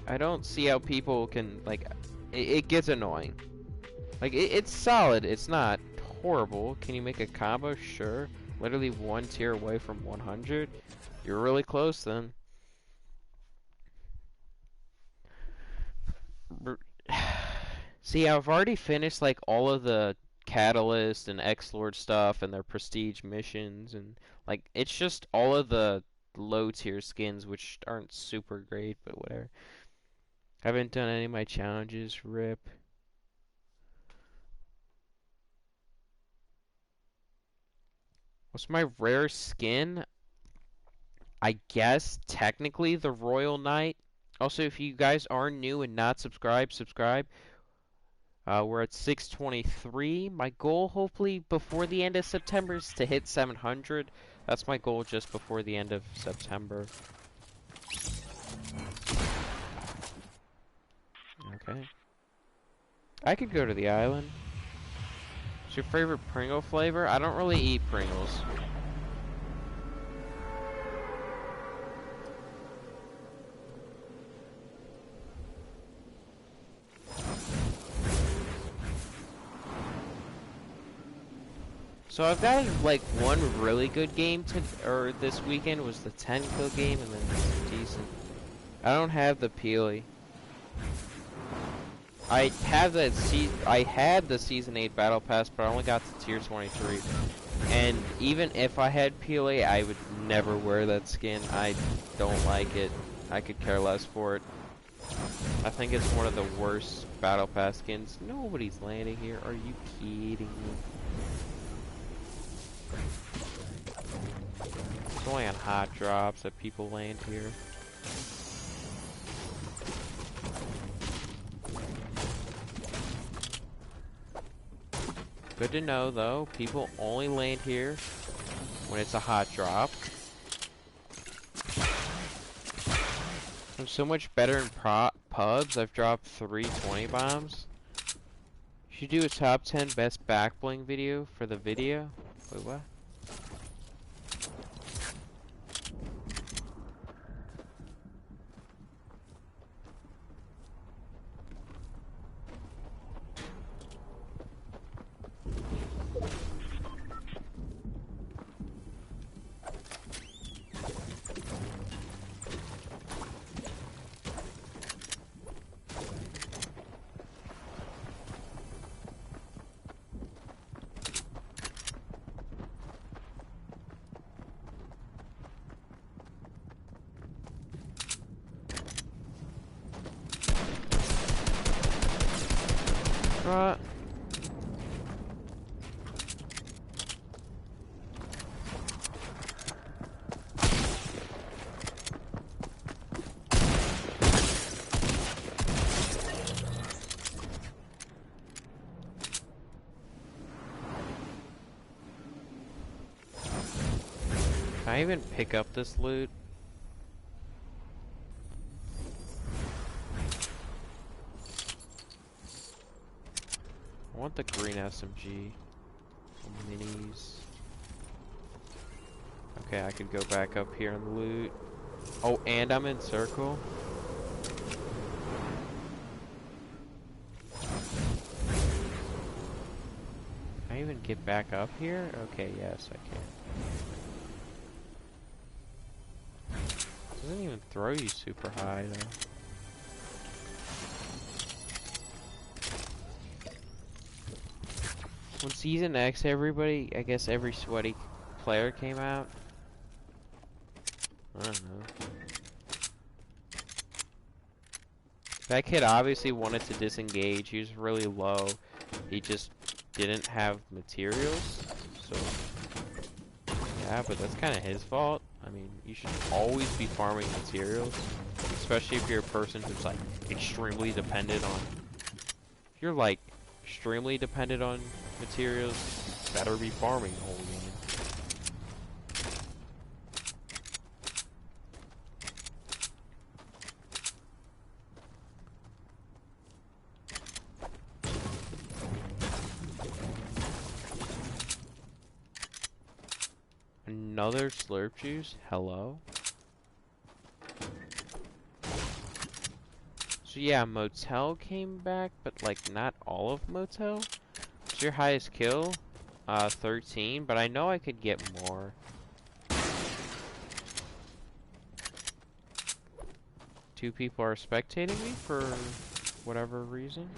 I don't see how people can, like... It gets annoying. Like, it's solid, it's not horrible. Can you make a combo? Sure. Literally one tier away from 100. You're really close, then. See, I've already finished like all of the Catalyst and X-Lord stuff and their prestige missions, and like it's just all of the low tier skins which aren't super great, but whatever. Haven't done any of my challenges, rip. What's my rare skin? I guess technically the Royal Knight. Also, if you guys are new and not subscribed, subscribe. We're at 623. My goal, hopefully, before the end of September is to hit 700. That's my goal just before the end of September. Okay. I could go to the island. What's your favorite Pringle flavor? I don't really eat Pringles. So I've got like one really good game this weekend was the 10 kill game, and then it's decent. I don't have the Peely. I had the season 8 battle pass, but I only got to tier 23. And even if I had Peely, I would never wear that skin. I don't like it. I could care less for it. I think it's one of the worst battle pass skins. Nobody's landing here. Are you kidding me? It's only on hot drops that people land here. Good to know, though. People only land here when it's a hot drop. I'm so much better in pubs. I've dropped 3 20 bombs. You should do a top 10 best back bling video for the video. Wait, what? Can I even pick up this loot? I want the green SMG. Minis. Okay, I could go back up here and loot. Oh, and I'm in circle. Can I even get back up here? Okay, yes, I can. Doesn't even throw you super high, though. When Season X, everybody, I guess every sweaty player came out. I don't know. That kid obviously wanted to disengage. He was really low. He just didn't have materials. So, yeah, but that's kind of his fault. I mean, you should always be farming materials. Especially if you're a person who's, like, extremely dependent on... If you're, like, extremely dependent on materials, better be farming the whole game. another slurp juice? Hello? So yeah, motel came back, but like not all of motel. What's your highest kill? 13, but I know I could get more. Two people are spectating me for whatever reason.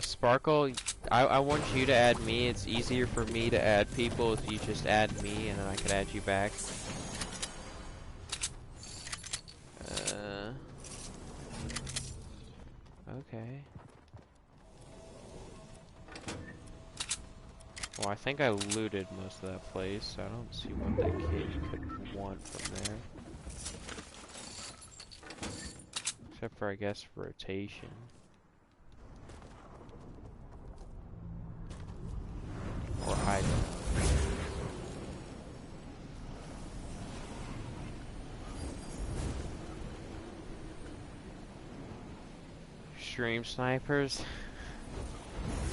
Sparkle, I want you to add me. It's easier for me to add people if you just add me and then I could add you back. Okay. Well, I think I looted most of that place, so I don't see what that kid could want from there. Except for, I guess, rotation. Or hide. Stream snipers.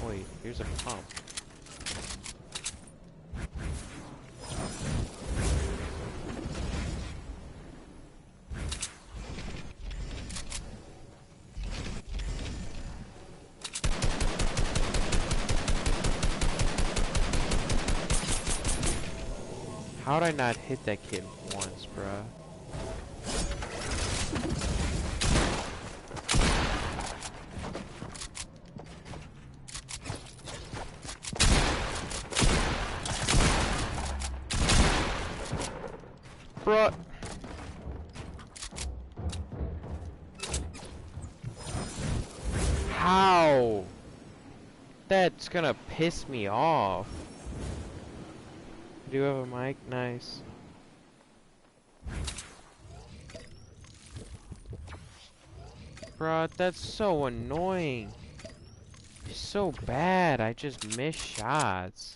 Wait, here's a pump. How'd I not hit that kid once, bruh? Bruh. How? That's gonna piss me off. Do you have a mic? Nice. Bruh, that's so annoying. It's so bad. I just miss shots.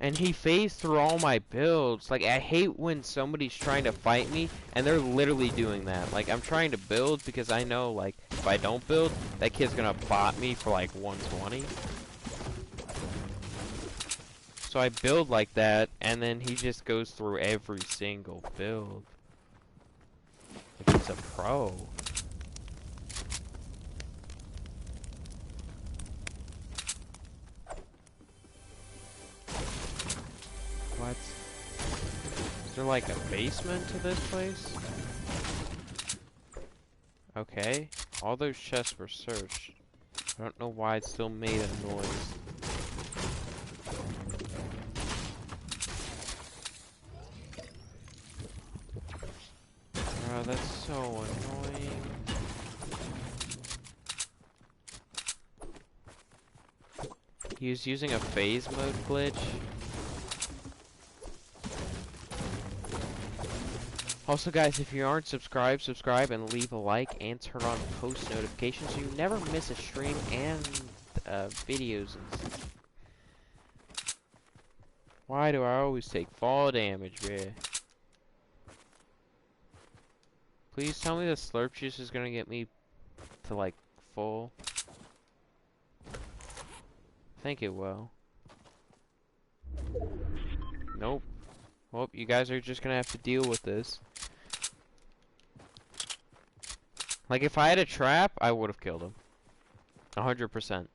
And he phased through all my builds. Like, I hate when somebody's trying to fight me and they're literally doing that. Like, I'm trying to build because I know, like, if I don't build, that kid's gonna bot me for like 120. So I build like that, and then he just goes through every single build. Like he's a pro. What? Is there like a basement to this place? Okay. All those chests were searched. I don't know why it still made a noise. Oh, that's so annoying. He was using a phase mode glitch. Also, guys, if you aren't subscribed, subscribe and leave a like and turn on post notifications so you never miss a stream and videos and stuff. Why do I always take fall damage, bruh? Please tell me the slurp juice is gonna get me to like full. I think it will. Nope. Well, you guys are just gonna have to deal with this. Like, if I had a trap, I would have killed him. 100%.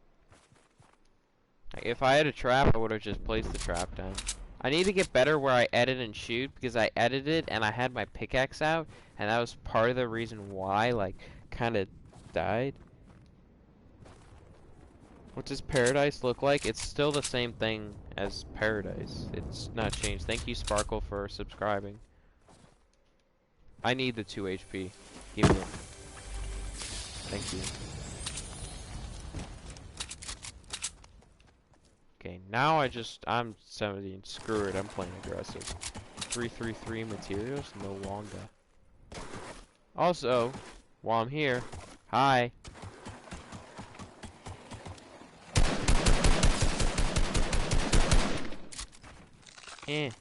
Like, if I had a trap, I would have just placed the trap down. I need to get better where I edit and shoot, because I edited and I had my pickaxe out, and that was part of the reason why, like, kind of died. What does Paradise look like? It's still the same thing as Paradise. It's not changed. Thank you, Sparkle, for subscribing. I need the 2 HP. Give me it. Thank you. Okay, now I'm 17. Screw it, I'm playing aggressive. 333 materials? No longer. Also, while I'm here, hi. Eh.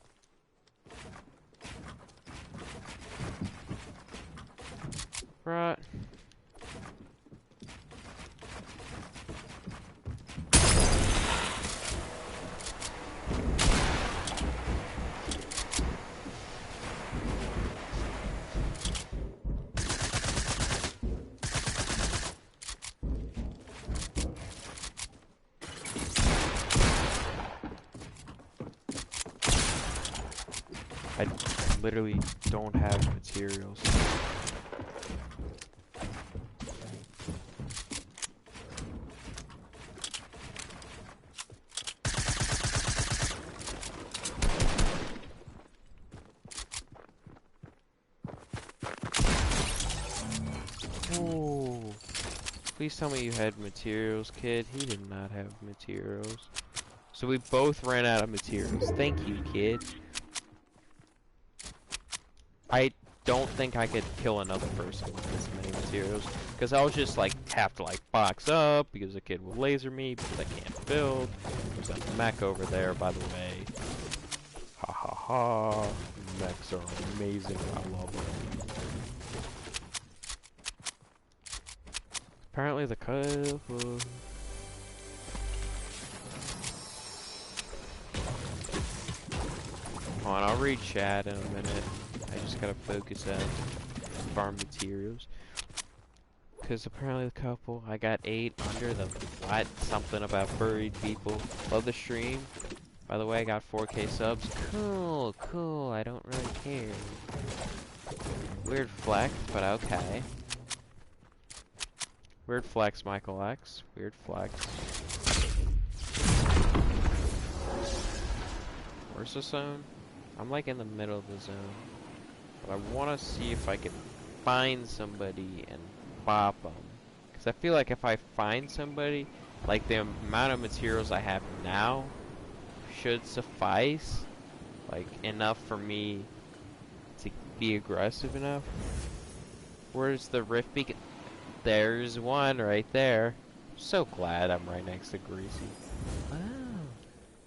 Bruh. I literally don't have materials. Oh, please tell me you had materials, kid. He did not have materials. So we both ran out of materials. Thank you, kid. I don't think I could kill another person with this many materials, because I'll just like have to like box up because the kid will laser me because I can't build. There's a mech over there, by the way. Ha ha ha. Mechs are amazing. I love them. Apparently the cover. Hold on, I'll read chat in a minute. I just gotta focus on farm materials. Because apparently the couple, I got 8 under the what? Something about buried people. Love the stream. By the way, I got 4K subs. Cool, cool. I don't really care. Weird flex, but okay. Weird flex, Michael X. Weird flex. Where's the zone? I'm like in the middle of the zone. But I want to see if I can find somebody and bop them. Because I feel like if I find somebody, like the amount of materials I have now should suffice. Like enough for me to be aggressive enough. Where's the rift beacon? There's one right there. So glad I'm right next to Greasy. Oh.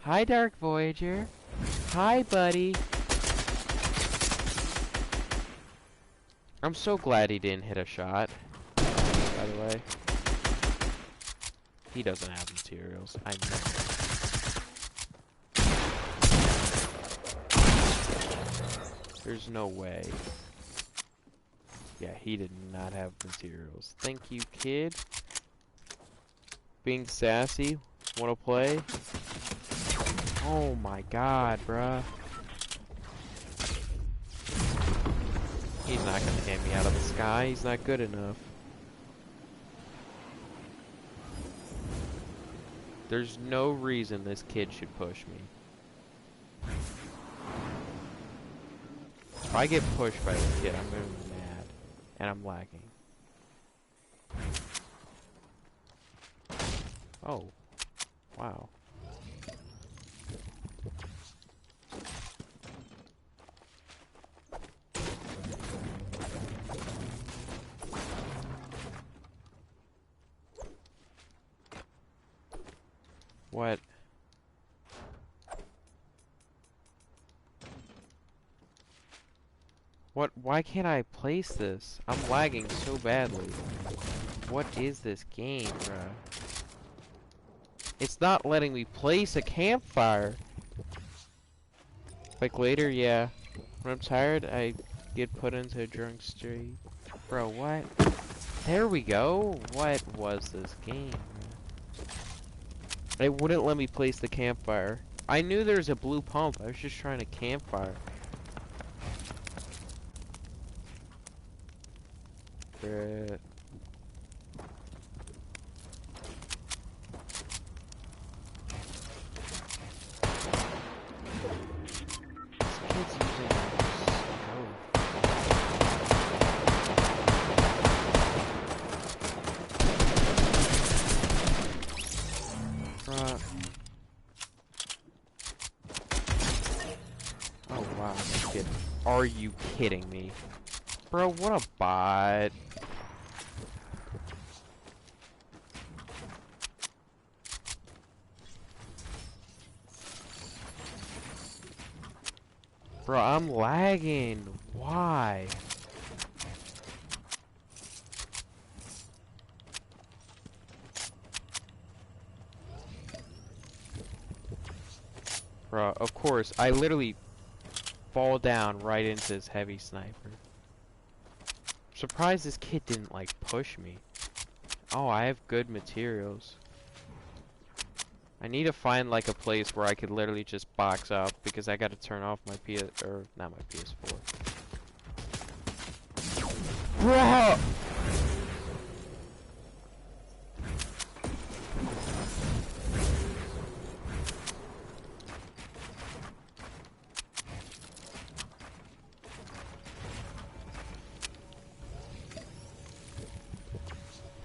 Hi, Dark Voyager. Hi, buddy. I'm so glad he didn't hit a shot. By the way. He doesn't have materials. I know. There's no way. Yeah, he did not have materials. Thank you, kid. Being sassy. Wanna play? Oh my god, bruh. He's not gonna hit me out of the sky. He's not good enough. There's no reason this kid should push me. If I get pushed by this kid, I'm gonna be mad. And I'm lagging. Oh. Wow. What? What? Why can't I place this? I'm lagging so badly. What is this game, bruh? It's not letting me place a campfire. Like later, yeah. When I'm tired, I get put into a drunk state. Bro, what? There we go. What was this game? It wouldn't let me place the campfire. I knew there was a blue pump. I was just trying to campfire. Bruh. Oh wow, kid. Are you kidding me? Bro, what a bot. Bro, I'm lagging. Why? Bro, of course, I literally fall down right into this heavy sniper. Surprised this kid didn't, like, push me. Oh, I have good materials. I need to find, like, a place where I could literally just box up, because I gotta turn off my or, not my PS4. Bro!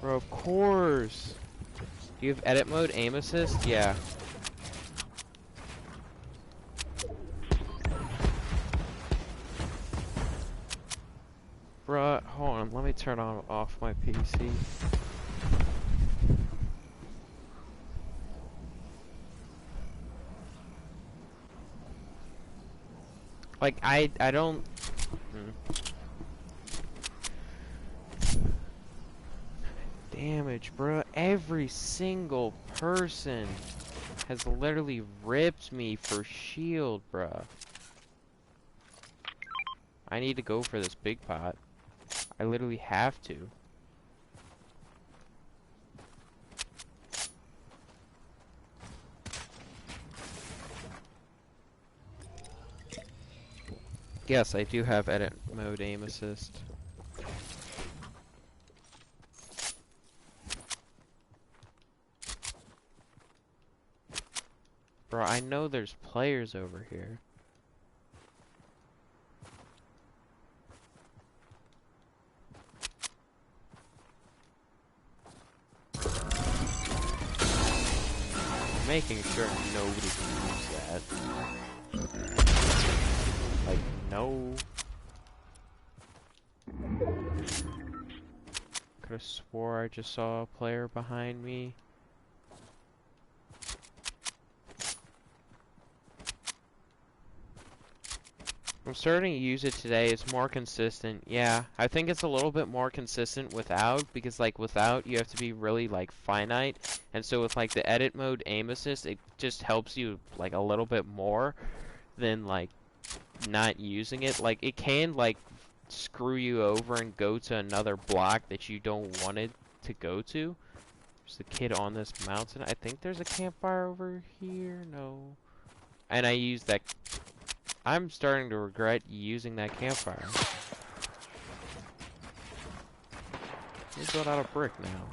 Bro, of course. Do you have edit mode aim assist? Yeah. Bruh, hold on, let me turn off my PC. Like, I don't... Damage, bruh. Every single person has literally ripped me for shield, bruh. I need to go for this big pot. I literally have to. Yes, I do have edit mode aim assist. Bro, I know there's players over here. Making sure nobody can use that. Like, no. Could've swore I just saw a player behind me. I'm starting to use it today. It's more consistent. Yeah, I think it's a little bit more consistent without, because like without you have to be really like finite, and so with like the edit mode aim assist, it just helps you like a little bit more than like not using it. Like it can like screw you over and go to another block that you don't want it to go to. There's a kid on this mountain. I think there's a campfire over here. No. And I used that. I'm starting to regret using that campfire. We built out a brick now.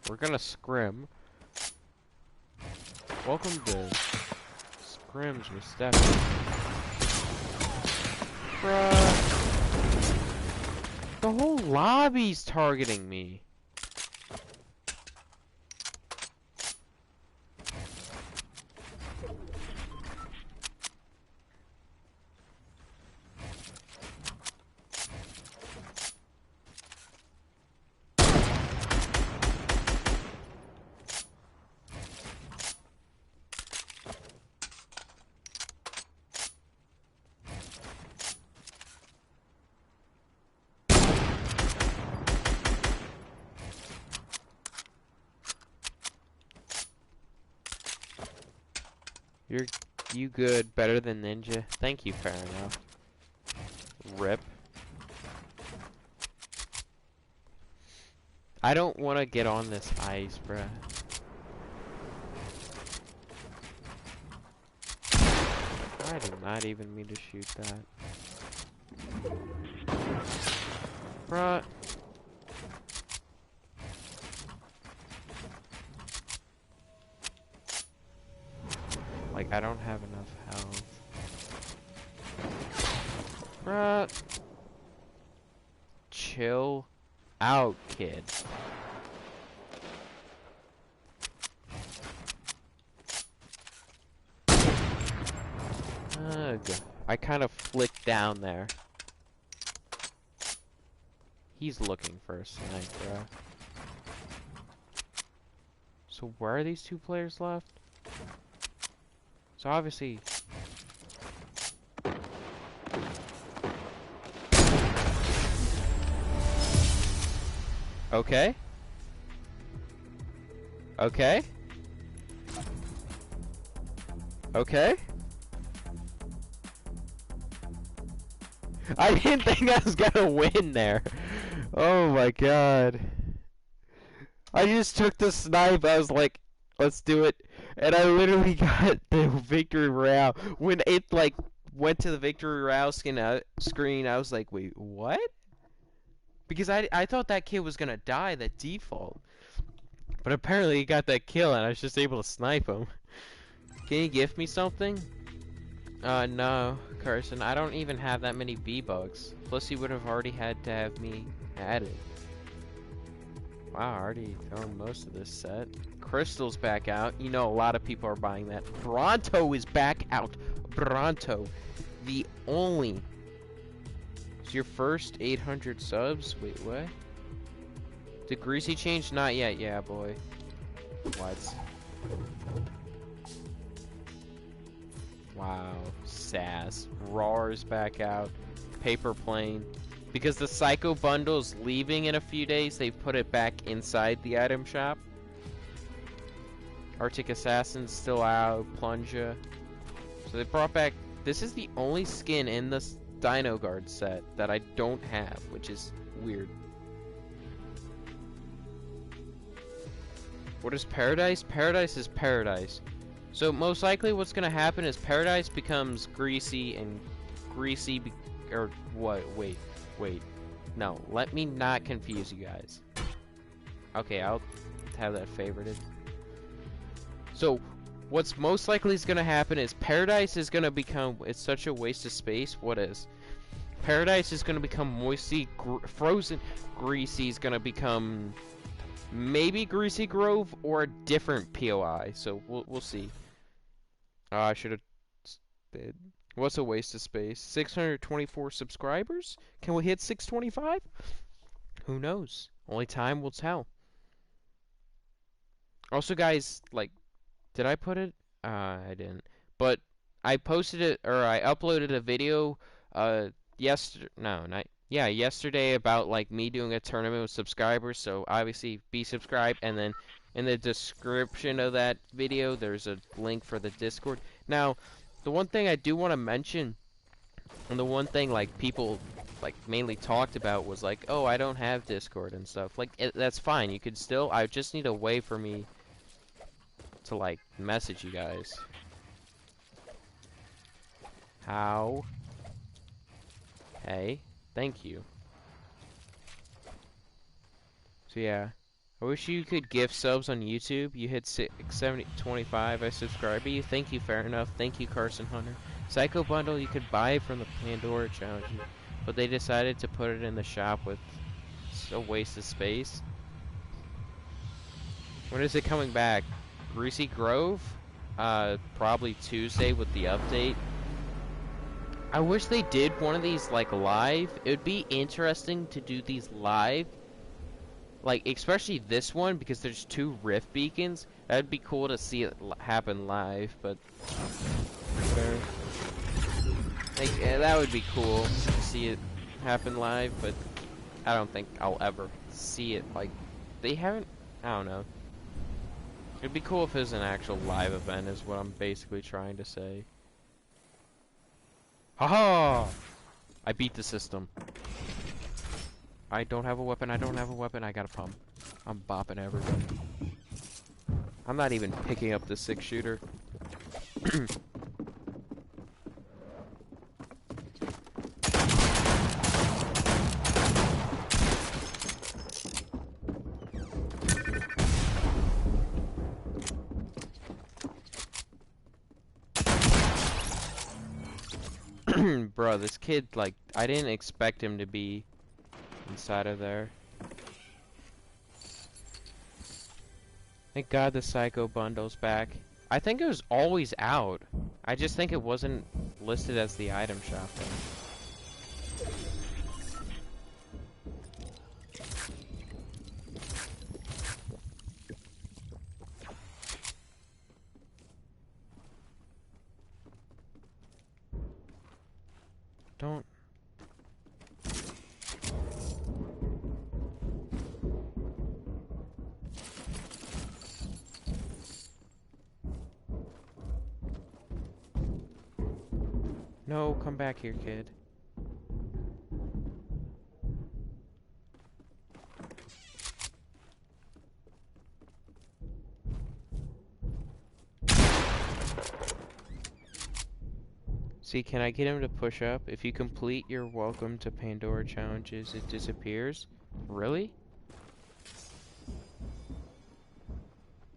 We're gonna scrim. Welcome to scrims with Stephanie. Bruh. The whole lobby's targeting me. You good, better than Ninja. Thank you, fair enough. Rip. I don't want to get on this ice, bruh. I did not even mean to shoot that. Bruh. Like, I don't have enough health. Bruh. Chill out, kid. Ugh. I kind of flicked down there. He's looking for a snipe, bro. So where are these two players left? So obviously, Okay. Okay. Okay. I didn't think I was gonna win there. Oh my god. I just took the snipe. I was like, let's do it. And I literally got the victory royale. When it like went to the victory royale screen, I was like, wait, what? Because I thought that kid was gonna die, that default. But apparently he got that kill and I was just able to snipe him. Can you gift me something? No, Carson. I don't even have that many V-Bucks. Plus you would have already had to have me added. Wow, I already found most of this set. Crystal's back out. You know a lot of people are buying that. Bronto is back out. Bronto. The only... It's your first 800 subs? Wait, what? Did Greasy change? Not yet, yeah, boy. What? Wow. Sass. Roar is back out. Paper Plane. Because the Psycho Bundle's leaving in a few days, they've put it back inside the item shop. Arctic Assassin's still out. Plunger. So they brought back... This is the only skin in this Dino Guard set that I don't have, which is weird. What is Paradise? Paradise is Paradise. So most likely what's going to happen is Paradise becomes Greasy and Greasy... or what? Wait. No, let me not confuse you guys. Okay, I'll have that favorited. So, what's most likely is going to happen is Paradise is going to become... It's such a waste of space. What is? Paradise is going to become moisty, frozen. Greasy is going to become... maybe Greasy Grove or a different POI. So, we'll see. I should have... What's a waste of space? 624 subscribers? Can we hit 625? Who knows? Only time will tell. Also, guys, like, did I put it? I didn't. But I posted it, or I uploaded a video, yesterday about, like, me doing a tournament with subscribers. So, obviously, be subscribed, and then in the description of that video, there's a link for the Discord. Now, the one thing I do want to mention, and the one thing like people like mainly talked about was like, oh, I don't have Discord and stuff. Like that's fine. You could still. I just need a way for me to like message you guys. How? Hey, thank you. So yeah. I wish you could gift subs on YouTube. You hit 670-25. I subscribe to you. Thank you, fair enough. Thank you, Carson Hunter. Psycho Bundle, you could buy from the Pandora Challenge, but they decided to put it in the shop with a waste of space. When is it coming back? Greasy Grove? Probably Tuesday with the update. I wish they did one of these like live. It would be interesting to do these live. Like, especially this one, because there's 2 rift beacons. That'd be cool to see it happen live, but... Like, yeah, that would be cool to see it happen live, but I don't think I'll ever see it, like... They haven't... I don't know. It'd be cool if it was an actual live event, is what I'm basically trying to say. Haha! I beat the system. I don't have a weapon, I got a pump. I'm bopping everybody. I'm not even picking up the 6-shooter. Bro, this kid, like, I didn't expect him to be inside of there. Thank God the Psycho Bundle's back. I think it was always out. I just think it wasn't listed as the item shop thing. Don't... No, come back here, kid. See, can I get him to push up? If you complete your Welcome to Pandora challenges, it disappears? Really?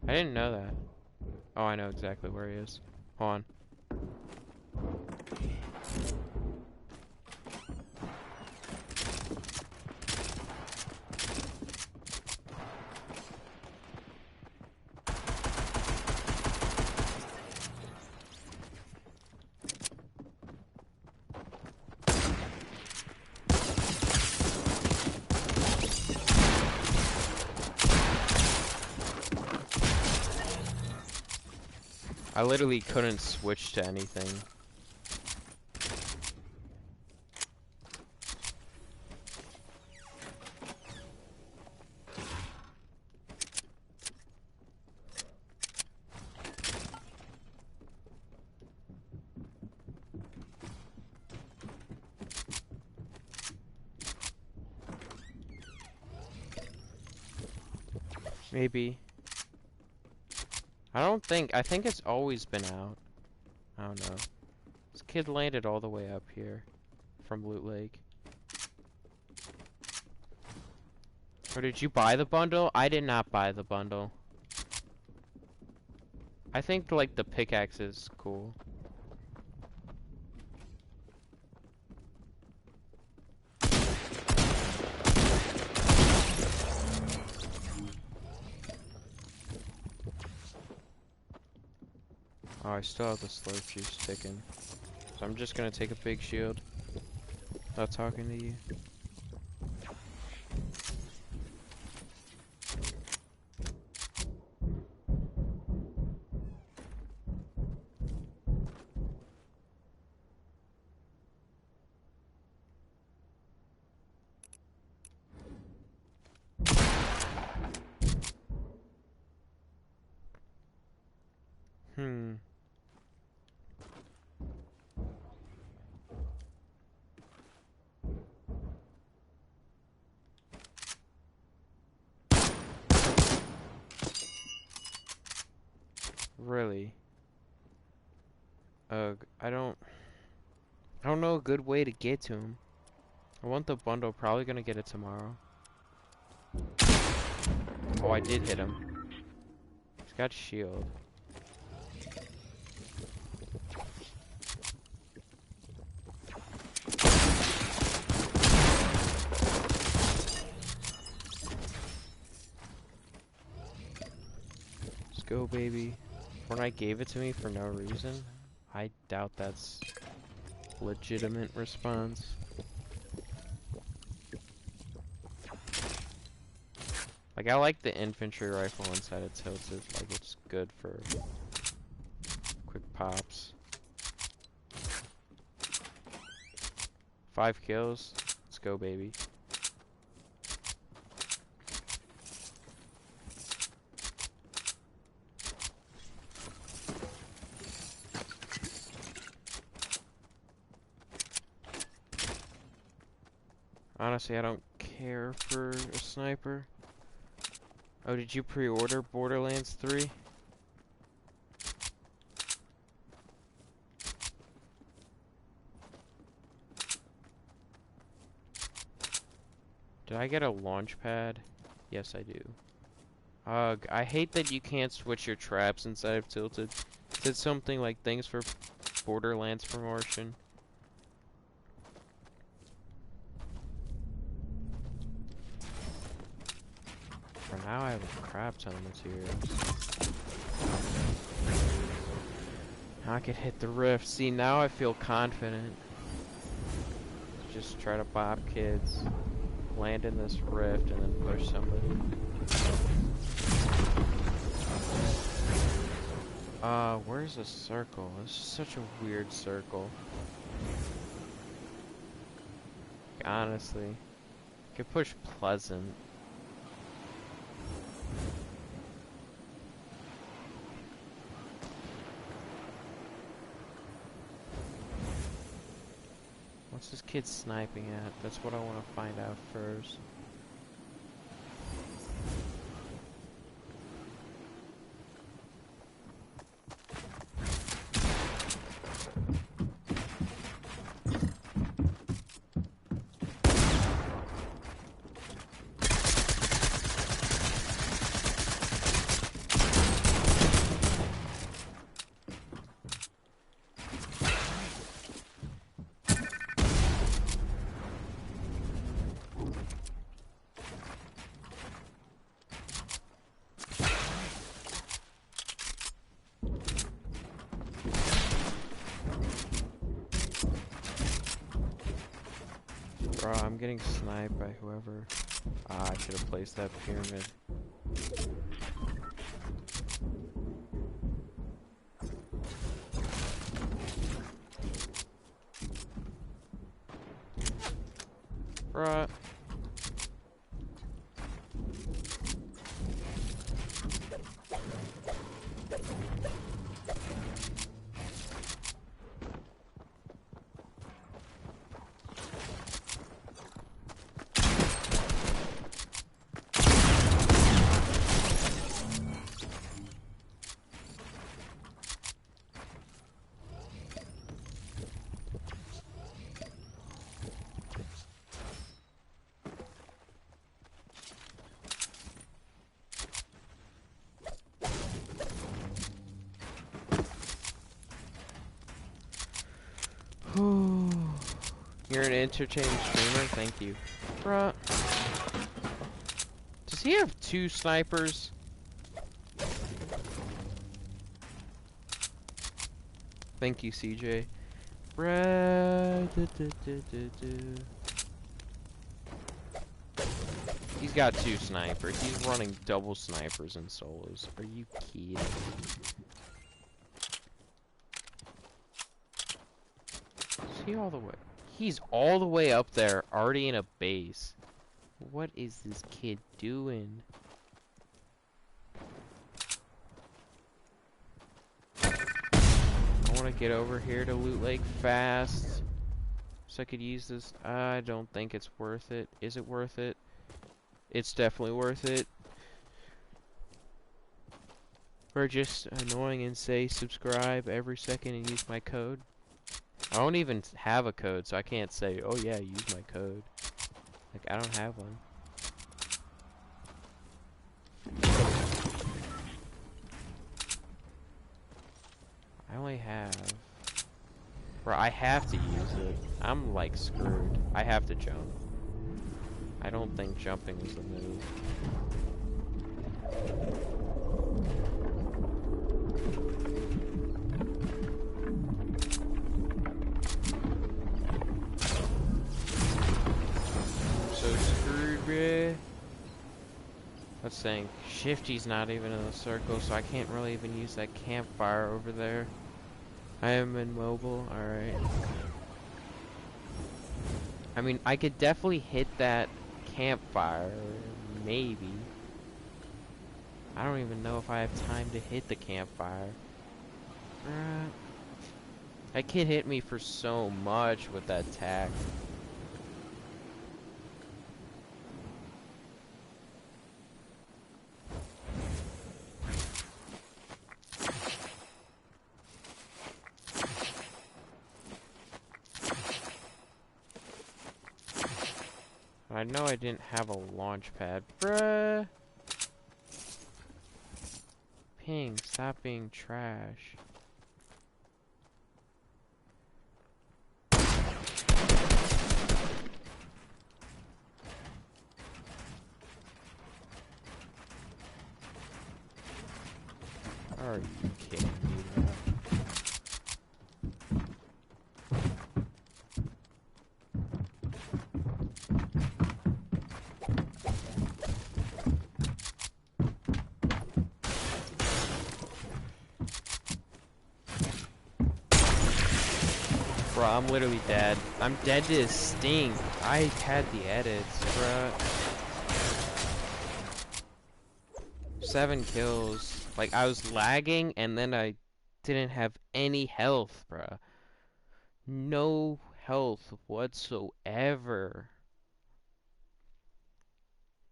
I didn't know that. Oh, I know exactly where he is. Hold on. I literally couldn't switch to anything. Maybe. I think it's always been out. I don't know. This kid landed all the way up here from Loot Lake. Or did you buy the bundle? I did not buy the bundle. I think like the pickaxe is cool. Oh, I still have the slurp juice ticking. So I'm just gonna take a big shield. Not talking to you. Hmm. Really? I don't know a good way to get to him. I want the bundle, probably gonna get it tomorrow. Oh, I did hit him. He's got shield. Let's go, baby. Fortnite gave it to me for no reason. I doubt that's legitimate response. Like, I like the infantry rifle inside of tilted. Like, it's good for quick pops. 5 kills. Let's go, baby. Honestly, I don't care for a sniper. Oh, did you pre-order Borderlands 3? Did I get a launch pad? Yes, I do. Ugh, I hate that you can't switch your traps inside of Tilted. It said something like, thanks for Borderlands promotion. For now, I have a crap ton of materials. I could hit the rift. See, now I feel confident. Just try to bop kids, land in this rift, and then push somebody. Where's the circle? This is such a weird circle. Honestly, I could push Pleasant. What's this kid sniping at? That's what I want to find out first. Bro, I'm getting sniped by whoever. Ah, I should have placed that pyramid. Bruh. You're an entertaining streamer? Thank you. Bruh. Does he have 2 snipers? Thank you, CJ. Bruh. He's got 2 snipers. He's running double snipers and solos. Are you kidding? Is he all the way? He's all the way up there, already in a base. What is this kid doing? I want to get over here to Loot Lake fast, so I could use this. I don't think it's worth it. Is it worth it? It's definitely worth it. Or just annoying and say subscribe every second and use my code. I don't even have a code, so I can't say, oh yeah, use my code. Like, I don't have one. I only have... Bro, I have to use it. I'm, like, screwed. I have to jump. I don't think jumping is the move. Let's think. Shifty's not even in the circle, so I can't really even use that campfire over there. I am immobile, alright. I mean, I could definitely hit that campfire, maybe. I don't even know if I have time to hit the campfire. That kid hit me for so much with that tack. I know I didn't have a launch pad. Bruh! Ping, stop being trash. Are you kidding me, bro? Bro, I'm literally dead. I'm dead to his sting. I had the edits, bro. 7 kills. Like, I was lagging, and then I didn't have any health, bro. No health whatsoever.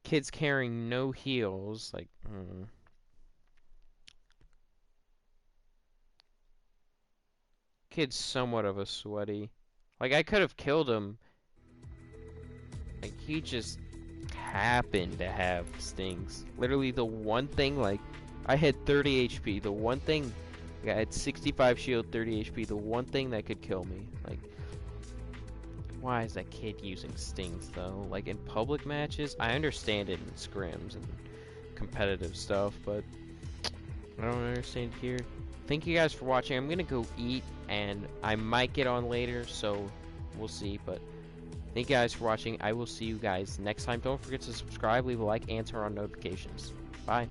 Kids carrying no heals, like, Kid's somewhat of a sweaty. Like, I could have killed him. Like, he just happened to have stings. Literally, the one thing, like, I had 30 HP. The one thing, like, I had 65 shield, 30 HP. The one thing that could kill me. Like, why is that kid using stings, though? Like, in public matches, I understand it in scrims and competitive stuff, but I don't understand here. Thank you guys for watching. I'm gonna go eat, and I might get on later, so we'll see, but thank you guys for watching. I will see you guys next time. Don't forget to subscribe, leave a like, and turn on notifications. Bye.